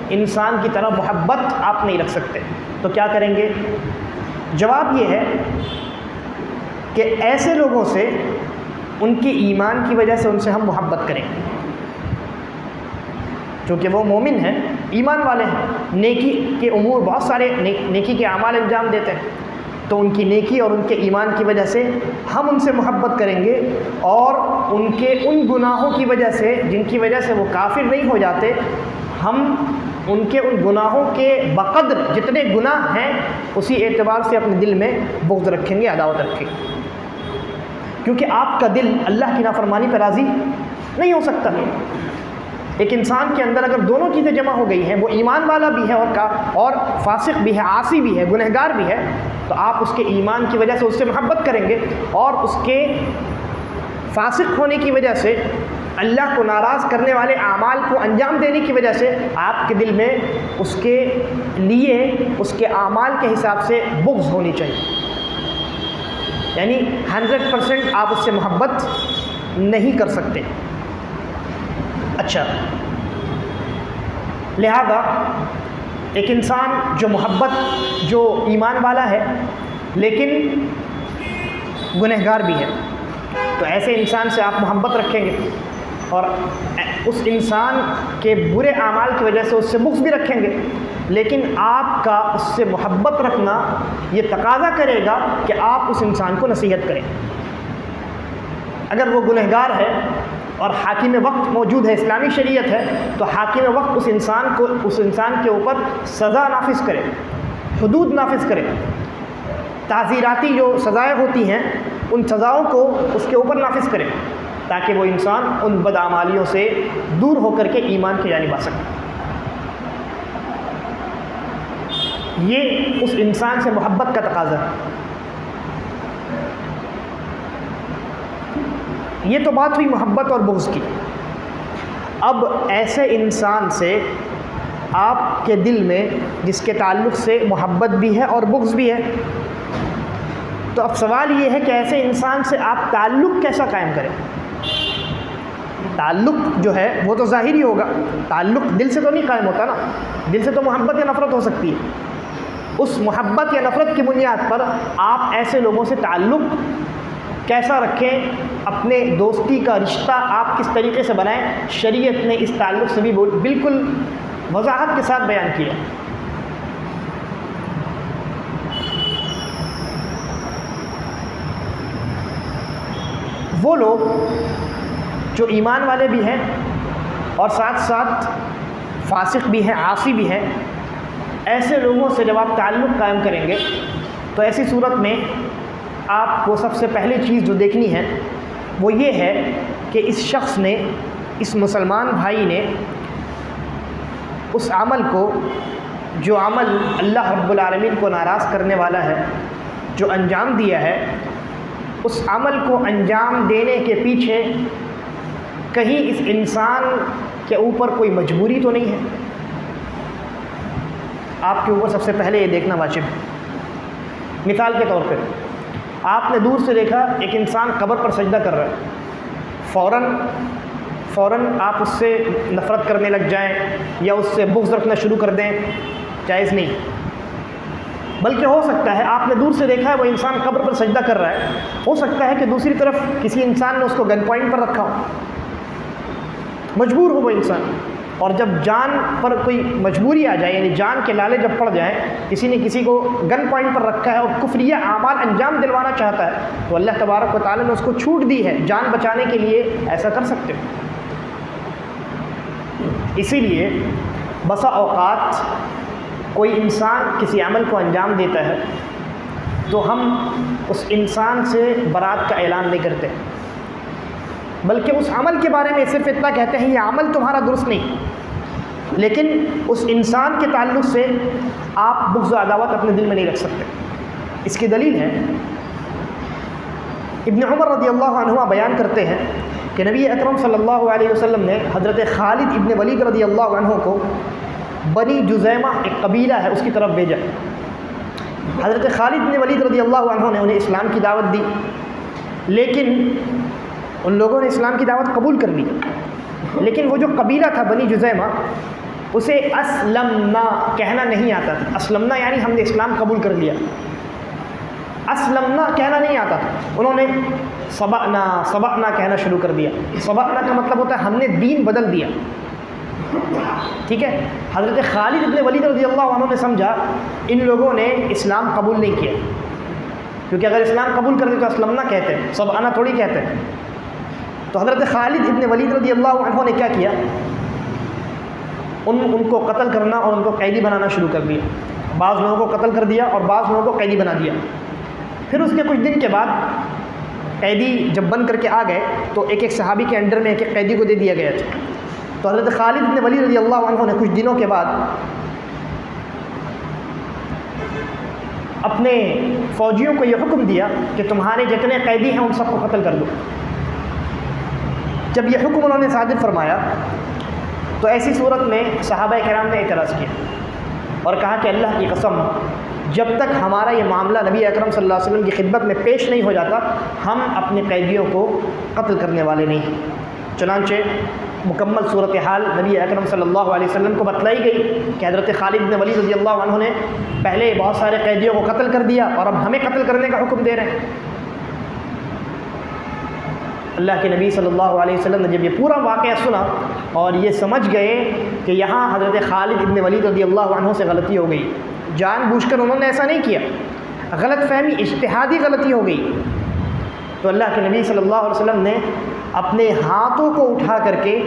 انسان کی طرح محبت آپ نہیں رکھ سکتے۔ تو کیا کریں گے؟ جواب یہ ہے کہ ایسے لوگوں سے، ان کی ایمان کی وجہ سے ان سے ہم محبت کریں گے، چونکہ وہ مومن ہیں، ایمان والے ہیں، نیکی کے امور بہت سارے نیکی کے اعمال انجام دیتے ہیں، تو ان کی نیکی اور ان کے ایمان کی وجہ سے ہم ان سے محبت کریں گے، اور ان کے ان گناہوں کی وجہ سے جن کی وجہ سے وہ کافر نہیں ہو جاتے، ہم ان کے ان گناہوں کے بقدر جتنے گناہ ہیں اسی اعتبار سے اپنے دل میں بغض رکھیں گے، عداوت رکھیں گے، کیونکہ آپ کا دل اللہ کی نافرمانی پر راضی نہیں ہو سکتا۔ ایک انسان کے اندر اگر دونوں چیزیں جمع ہو گئی ہیں، وہ ایمان والا بھی ہے اور فاسق بھی ہے، عاصی بھی ہے، گنہگار بھی ہے، تو آپ اس کے ایمان کی وجہ سے اس سے محبت کریں گے، اور اس کے فاسق ہونے کی وجہ سے، اللہ کو ناراض کرنے والے اعمال کو انجام دینے کی وجہ سے آپ کے دل میں اس کے لیے اس کے اعمال کے حساب سے بغض ہونی چاہیے، یعنی 100% آپ اس سے محبت نہیں کر سکتے۔ اچھا، لہذا ایک انسان جو جو ایمان والا ہے لیکن گنہگار بھی ہے، تو ایسے انسان سے آپ محبت رکھیں گے، اور اس انسان کے برے اعمال کی وجہ سے اس سے بغض بھی رکھیں گے، لیکن آپ کا اس سے محبت رکھنا یہ تقاضا کرے گا کہ آپ اس انسان کو نصیحت کریں۔ اگر وہ گنہگار ہے اور حاکم وقت موجود ہے، اسلامی شریعت ہے، تو حاکم وقت اس انسان کے اوپر سزا نافذ کرے، حدود نافذ کرے، تعزیراتی جو سزائیں ہوتی ہیں ان سزاؤں کو اس کے اوپر نافذ کرے، تاکہ وہ انسان ان بدعمالیوں سے دور ہو کر کے ایمان کی جانب آ سکے۔ یہ اس انسان سے محبت کا تقاضا ہے۔ یہ تو بات ہوئی محبت اور بغض کی۔ اب ایسے انسان سے آپ کے دل میں جس کے تعلق سے محبت بھی ہے اور بغض بھی ہے، تو اب سوال یہ ہے کہ ایسے انسان سے آپ تعلق کیسا قائم کریں؟ تعلق جو ہے وہ تو ظاہری ہوگا، تعلق دل سے تو نہیں قائم ہوتا نا، دل سے تو محبت یا نفرت ہو سکتی ہے۔ اس محبت یا نفرت کی بنیاد پر آپ ایسے لوگوں سے تعلق کیسا رکھیں، اپنے دوستی کا رشتہ آپ کس طریقے سے بنائیں، شریعت نے اس تعلق سے بھی بالکل وضاحت کے ساتھ بیان کیا۔ وہ لوگ جو ایمان والے بھی ہیں اور ساتھ ساتھ فاسق بھی ہیں، عاصی بھی ہیں، ایسے لوگوں سے جب آپ تعلق قائم کریں گے تو ایسی صورت میں آپ کو سب سے پہلی چیز جو دیکھنی ہے وہ یہ ہے کہ اس شخص نے، اس مسلمان بھائی نے اس عمل کو جو عمل اللہ رب العالمین کو ناراض کرنے والا ہے، جو انجام دیا ہے، اس عمل کو انجام دینے کے پیچھے کہیں اس انسان کے اوپر کوئی مجبوری تو نہیں ہے؟ آپ کے اوپر سب سے پہلے یہ دیکھنا واجب ہے۔ مثال کے طور پہ آپ نے دور سے دیکھا ایک انسان قبر پر سجدہ کر رہا ہے، فوراً آپ اس سے نفرت کرنے لگ جائیں یا اس سے بغض رکھنا شروع کر دیں، جائز نہیں۔ بلکہ ہو سکتا ہے آپ نے دور سے دیکھا ہے وہ انسان قبر پر سجدہ کر رہا ہے، ہو سکتا ہے کہ دوسری طرف کسی انسان نے اس کو گن پوائنٹ پر رکھا ہو، مجبور ہو وہ انسان، اور جب جان پر کوئی مجبوری آ جائے، یعنی جان کے لالے جب پڑ جائیں، کسی نے کسی کو گن پوائنٹ پر رکھا ہے اور کفریہ اعمال انجام دلوانا چاہتا ہے، تو اللہ تبارک و تعالیٰ نے اس کو چھوٹ دی ہے، جان بچانے کے لیے ایسا کر سکتے ہو۔ اسی لیے بسا اوقات کوئی انسان کسی عمل کو انجام دیتا ہے تو ہم اس انسان سے برات کا اعلان نہیں کرتے، بلکہ اس عمل کے بارے میں صرف اتنا کہتے ہیں یہ عمل تمہارا درست نہیں، لیکن اس انسان کے تعلق سے آپ بغض و عداوت اپنے دل میں نہیں رکھ سکتے۔ اس کی دلیل ہے ابن عمر رضی اللہ عنہما بیان کرتے ہیں کہ نبی اکرم صلی اللہ علیہ وسلم نے حضرت خالد ابن ولید رضی اللہ عنہ کو بنی جزیمہ ایک قبیلہ ہے اس کی طرف بھیجا۔ حضرت خالد ابن ولید رضی اللہ عنہ نے انہیں اسلام کی دعوت دی، لیکن ان لوگوں نے اسلام کی دعوت قبول کر لی، لیکن وہ جو قبیلہ تھا بنی جزیمہ اسے اسلمنا کہنا نہیں آتا تھا۔ اسلمنا یعنی ہم نے اسلام قبول کر لیا، اسلمنا کہنا نہیں آتا تھا، انہوں نے سبقنا کہنا شروع کر دیا۔ سبقنا کا مطلب ہوتا ہے ہم نے دین بدل دیا، ٹھیک ہے۔ حضرت خالد ابن ولید رضی اللہ عنہ نے سمجھا ان لوگوں نے اسلام قبول نہیں کیا، کیونکہ اگر اسلام قبول کرتے تو اسلمنا کہتے ہیں، سبقنا تھوڑی کہتے ہیں۔ تو حضرت خالد ابن ولید رضی اللہ عنہ نے کیا کیا، ان کو قتل کرنا اور ان کو قیدی بنانا شروع کر دیا۔ بعض لوگوں کو قتل کر دیا اور بعض لوگوں کو قیدی بنا دیا۔ پھر اس کے کچھ دن کے بعد قیدی جب بن کر کے آ گئے تو ایک ایک صحابی کے انڈر میں ایک ایک قیدی کو دے دیا گیا تھا۔ تو حضرت خالد ابن ولید رضی اللہ عنہ نے کچھ دنوں کے بعد اپنے فوجیوں کو یہ حکم دیا کہ تمہارے جتنے قیدی ہیں ان سب کو قتل کر دو۔ جب یہ حکم انہوں نے صادر فرمایا تو ایسی صورت میں صحابہ کرام نے اعتراض کیا اور کہا کہ اللہ کی قسم جب تک ہمارا یہ معاملہ نبی اکرم صلی اللہ علیہ وسلم کی خدمت میں پیش نہیں ہو جاتا ہم اپنے قیدیوں کو قتل کرنے والے نہیں۔ چنانچہ مکمل صورتحال نبی اکرم صلی اللہ علیہ وسلم کو بتلائی گئی کہ حضرت خالد بن ولید رضی اللہ عنہ نے پہلے بہت سارے قیدیوں کو قتل کر دیا اور اب ہمیں قتل کرنے کا حکم دے رہے ہیں۔ اللہ کے نبی صلی اللہ علیہ وسلم نے جب یہ پورا واقعہ سنا اور یہ سمجھ گئے کہ یہاں حضرت خالد ابن ولید رضی اللہ عنہ سے غلطی ہو گئی، جان بوجھ کر انہوں نے ایسا نہیں کیا، غلط فہمی اجتہادی غلطی ہو گئی، تو اللہ کے نبی صلی اللہ علیہ وسلم نے اپنے ہاتھوں کو اٹھا کر کے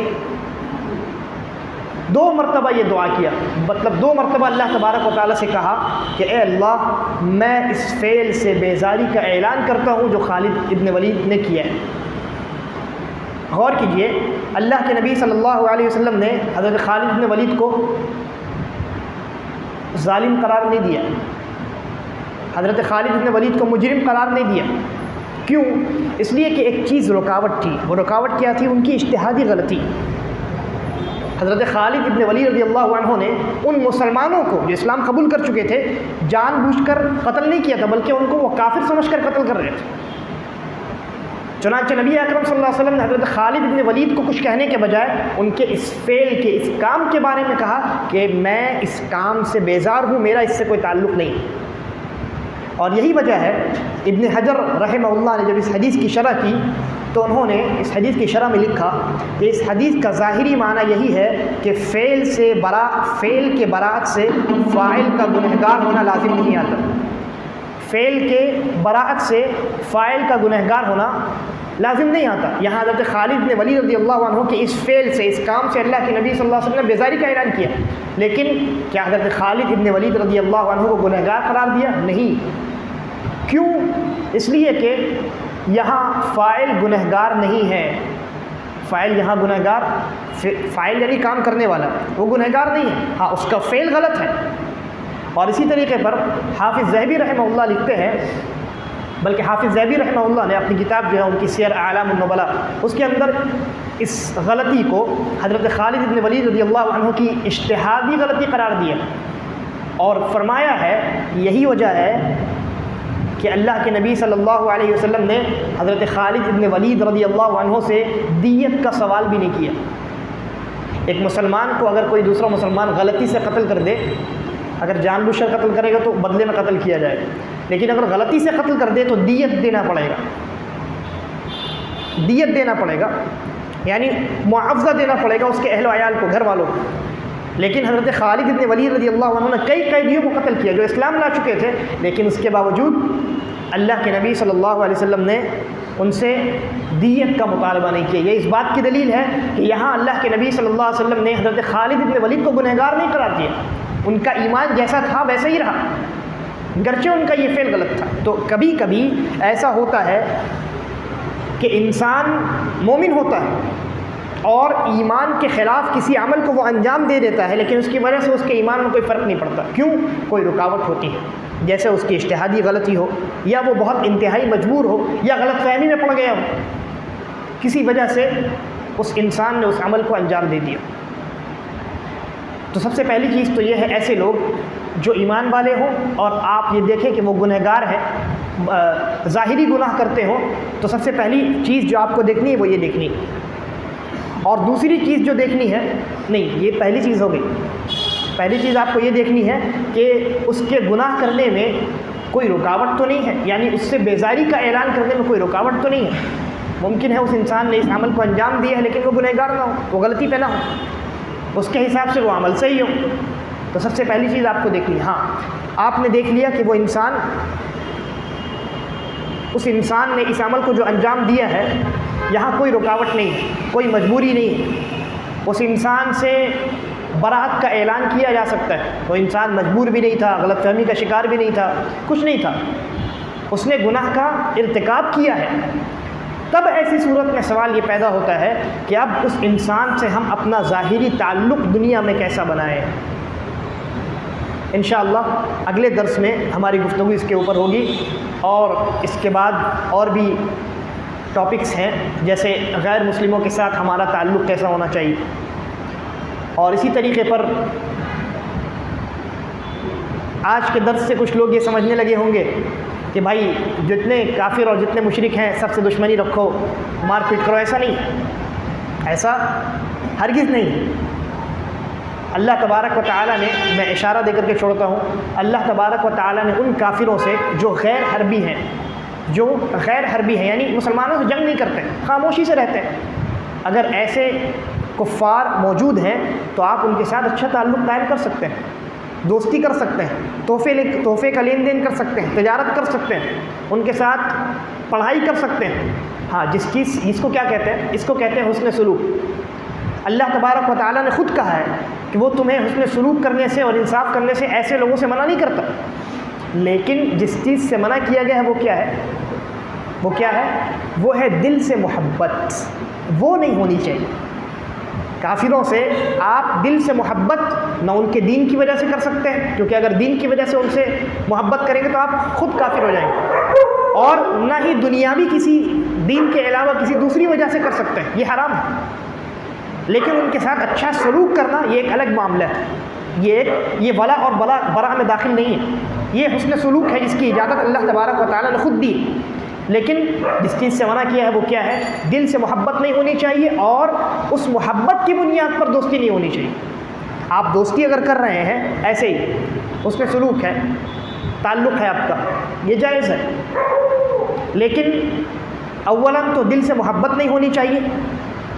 2 مرتبہ یہ دعا کیا، مطلب 2 مرتبہ اللہ تبارک و تعالیٰ سے کہا کہ اے اللہ میں اس فعل سے بیزاری کا اعلان کرتا ہوں جو خالد ابن ولید نے کیا ہے۔ غور کیجئے اللہ کے نبی صلی اللہ علیہ وسلم نے حضرت خالد ابن ولید کو ظالم قرار نہیں دیا، حضرت خالد ابن ولید کو مجرم قرار نہیں دیا۔ کیوں؟ اس لیے کہ ایک چیز رکاوٹ تھی، وہ رکاوٹ کیا تھی؟ ان کی اجتہادی غلطی۔ حضرت خالد ابن ولید رضی اللہ عنہ نے ان مسلمانوں کو جو اسلام قبول کر چکے تھے جان بوجھ کر قتل نہیں کیا تھا، بلکہ ان کو وہ کافر سمجھ کر قتل کر رہے تھے۔ چنانچہ نبی اکرم صلی اللہ علیہ وسلم نے حضرت خالد ابن ولید کو کچھ کہنے کے بجائے ان کے اس فعل کے اس کام کے بارے میں کہا کہ میں اس کام سے بیزار ہوں، میرا اس سے کوئی تعلق نہیں۔ اور یہی وجہ ہے ابن حجر رحمہ اللہ نے جب اس حدیث کی شرح کی تو انہوں نے اس حدیث کی شرح میں لکھا کہ اس حدیث کا ظاہری معنی یہی ہے کہ فعل کے براءت سے فاعل کا گنہگار ہونا لازم نہیں آتا، فعل کے براءت سے فاعل کا گنہگار ہونا لازم نہیں آتا۔ یہاں حضرت خالد بن ولید رضی اللہ عنہ کے اس فعل سے، اس کام سے اللہ کے نبی صلی اللہ علیہ وسلم نے بیزاری کا اعلان کیا، لیکن کیا حضرت خالد بن ولید رضی اللہ عنہ کو گنہگار قرار دیا؟ نہیں۔ کیوں؟ اس لیے کہ یہاں فاعل گنہگار نہیں ہے، فاعل یہاں گنہگار، فاعل یعنی کام کرنے والا، وہ گنہگار نہیں ہے، ہاں اس کا فعل غلط ہے اور اسی طریقے پر حافظ ذہبی رحمہ اللہ لکھتے ہیں، بلکہ حافظ ذہبی رحمہ اللہ نے اپنی کتاب جو ہے ان کی سیر اعلام النبلاء، اس کے اندر اس غلطی کو حضرت خالد بن ولید رضی اللہ عنہ کی اجتہادی غلطی قرار دیا اور فرمایا ہے یہی وجہ ہے کہ اللہ کے نبی صلی اللہ علیہ وسلم نے حضرت خالد بن ولید رضی اللہ عنہ سے دیت کا سوال بھی نہیں کیا۔ ایک مسلمان کو اگر کوئی دوسرا مسلمان غلطی سے قتل کر دے، اگر جان بوجھ کر قتل کرے گا تو بدلے میں قتل کیا جائے گا، لیکن اگر غلطی سے قتل کر دے تو دیت دینا پڑے گا، دیت دینا پڑے گا، یعنی معاوضہ دینا پڑے گا اس کے اہل و عیال کو، گھر والوں کو۔ لیکن حضرت خالد بن ولید رضی اللہ عنہ نے کئی قیدیوں کو قتل کیا جو اسلام لا چکے تھے، لیکن اس کے باوجود اللہ کے نبی صلی اللہ علیہ وسلم نے ان سے دیت کا مطالبہ نہیں کیا۔ یہ اس بات کی دلیل ہے کہ یہاں اللہ کے نبی صلی اللہ علیہ وسلم نے حضرت خالد بن ولید کو گنہگار نہیں قرار دیا، ان کا ایمان جیسا تھا ویسے ہی رہا، گرچہ ان کا یہ فعل غلط تھا۔ تو کبھی کبھی ایسا ہوتا ہے کہ انسان مومن ہوتا ہے اور ایمان کے خلاف کسی عمل کو وہ انجام دے دیتا ہے، لیکن اس کی وجہ سے اس کے ایمان میں کوئی فرق نہیں پڑتا۔ کیوں؟ کوئی رکاوٹ ہوتی ہے، جیسے اس کی اجتہادی غلطی ہو، یا وہ بہت انتہائی مجبور ہو، یا غلط فہمی میں پڑ گیا ہو، کسی وجہ سے اس انسان نے اس عمل کو انجام دے دیا۔ تو سب سے پہلی چیز تو یہ ہے ایسے لوگ جو ایمان والے ہوں اور آپ یہ دیکھیں کہ وہ گنہگار ہیں، ظاہری گناہ کرتے ہوں، تو سب سے پہلی چیز جو آپ کو دیکھنی ہے وہ یہ دیکھنی ہے۔ اور دوسری چیز جو دیکھنی ہے، نہیں یہ پہلی چیز ہو گئی، پہلی چیز آپ کو یہ دیکھنی ہے کہ اس کے گناہ کرنے میں کوئی رکاوٹ تو نہیں ہے، یعنی اس سے بیزاری کا اعلان کرنے میں کوئی رکاوٹ تو نہیں ہے۔ ممکن ہے اس انسان نے اس عمل کو انجام دیا ہے لیکن وہ گنہگار نہ ہو، وہ غلطی پہ نہ ہو، اس کے حساب سے وہ عمل صحیح ہو۔ تو سب سے پہلی چیز آپ کو دیکھنی ہے، ہاں آپ نے دیکھ لیا کہ وہ انسان، اس انسان نے اس عمل کو جو انجام دیا ہے یہاں کوئی رکاوٹ نہیں ہے، کوئی مجبوری نہیں ہے، اس انسان سے براءت کا اعلان کیا جا سکتا ہے، وہ انسان مجبور بھی نہیں تھا، غلط فہمی کا شکار بھی نہیں تھا، کچھ نہیں تھا، اس نے گناہ کا ارتکاب کیا ہے۔ تب ایسی صورت میں سوال یہ پیدا ہوتا ہے کہ اب اس انسان سے ہم اپنا ظاہری تعلق دنیا میں کیسا بنائیں۔ انشاءاللہ اگلے درس میں ہماری گفتگو اس کے اوپر ہوگی، اور اس کے بعد اور بھی ٹاپکس ہیں جیسے غیر مسلموں کے ساتھ ہمارا تعلق کیسا ہونا چاہیے، اور اسی طریقے پر آج کے درس سے کچھ لوگ یہ سمجھنے لگے ہوں گے کہ بھائی جتنے کافر اور جتنے مشرک ہیں سب سے دشمنی رکھو، مار پیٹ کرو۔ ایسا نہیں، ایسا ہرگز نہیں۔ اللہ تبارک و تعالیٰ نے، میں اشارہ دے کر کے چھوڑتا ہوں، اللہ تبارک و تعالیٰ نے ان کافروں سے جو غیر حربی ہیں، جو غیر حربی ہیں یعنی مسلمانوں سے جنگ نہیں کرتے، خاموشی سے رہتے ہیں، اگر ایسے کفار موجود ہیں تو آپ ان کے ساتھ اچھا تعلق قائم کر سکتے ہیں، دوستی کر سکتے ہیں، تحفے کا لین دین کر سکتے ہیں، تجارت کر سکتے ہیں، ان کے ساتھ پڑھائی کر سکتے ہیں۔ ہاں اس کو کیا کہتے ہیں؟ اس کو کہتے ہیں حسن سلوک۔ اللہ تبارک و تعالیٰ نے خود کہا ہے کہ وہ تمہیں حسن سلوک کرنے سے اور انصاف کرنے سے ایسے لوگوں سے منع نہیں کرتا، لیکن جس چیز سے منع کیا گیا ہے وہ کیا ہے؟ وہ کیا ہے؟ وہ ہے دل سے محبت، وہ نہیں ہونی چاہیے۔ کافروں سے آپ دل سے محبت نہ ان کے دین کی وجہ سے کر سکتے ہیں، کیونکہ اگر دین کی وجہ سے ان سے محبت کریں گے تو آپ خود کافر ہو جائیں گے، اور نہ ہی دنیاوی کسی دین کے علاوہ کسی دوسری وجہ سے کر سکتے ہیں، یہ حرام ہے۔ لیکن ان کے ساتھ اچھا سلوک کرنا یہ ایک الگ معاملہ ہے، یہ ولا اور برا میں داخل نہیں ہے، یہ حسن سلوک ہے جس کی اجازت اللہ تبارک و تعالیٰ نے خود دی۔ لیکن جس چیز سے منع کیا ہے وہ کیا ہے؟ دل سے محبت نہیں ہونی چاہیے، اور اس محبت کی بنیاد پر دوستی نہیں ہونی چاہیے۔ آپ دوستی اگر کر رہے ہیں ایسے ہی، اس میں سلوک ہے، تعلق ہے آپ کا، یہ جائز ہے، لیکن اولاً تو دل سے محبت نہیں ہونی چاہیے،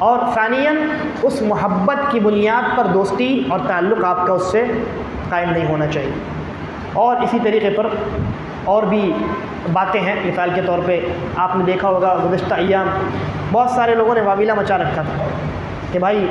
اور ثانیاً اس محبت کی بنیاد پر دوستی اور تعلق آپ کا اس سے قائم نہیں ہونا چاہیے۔ اور اسی طریقے پر اور بھی باتیں ہیں، مثال کے طور پہ آپ نے دیکھا ہوگا گزشتہ ایام بہت سارے لوگوں نے واویلا مچا رکھا تھا کہ بھائی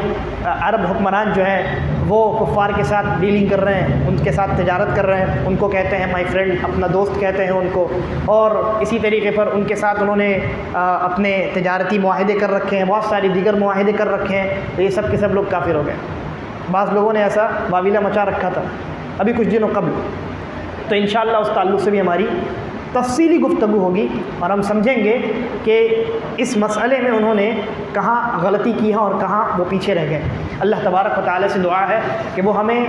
عرب حکمران جو ہیں وہ کفار کے ساتھ ڈیلنگ کر رہے ہیں، ان کے ساتھ تجارت کر رہے ہیں، ان کو کہتے ہیں مائی فرینڈ، اپنا دوست کہتے ہیں ان کو، اور اسی طریقے پر ان کے ساتھ انہوں نے اپنے تجارتی معاہدے کر رکھے ہیں، بہت ساری دیگر معاہدے کر رکھے ہیں، تو یہ سب کے سب لوگ کافر ہو گئے۔ بعض لوگوں نے ایسا واویلا مچا رکھا تھا ابھی کچھ دنوں قبل، تو انشاءاللہ اس تعلق سے بھی ہماری تفصیلی گفتگو ہوگی اور ہم سمجھیں گے کہ اس مسئلے میں انہوں نے کہاں غلطی کی ہے اور کہاں وہ پیچھے رہ گئے۔ اللہ تبارک و تعالیٰ سے دعا ہے کہ وہ ہمیں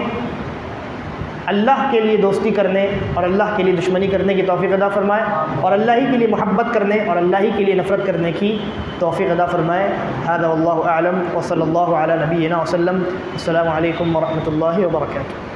اللہ کے لیے دوستی کرنے اور اللہ کے لیے دشمنی کرنے کی توفیق عطا فرمائے، اور اللہ ہی کے لیے محبت کرنے اور اللہ ہی کے لیے نفرت کرنے کی توفیق عطا فرمائے۔ ھذا واللہ اعلم وصلی اللہ علی نبینا وسلم۔ السلام علیکم ورحمۃ اللہ وبرکاتہ۔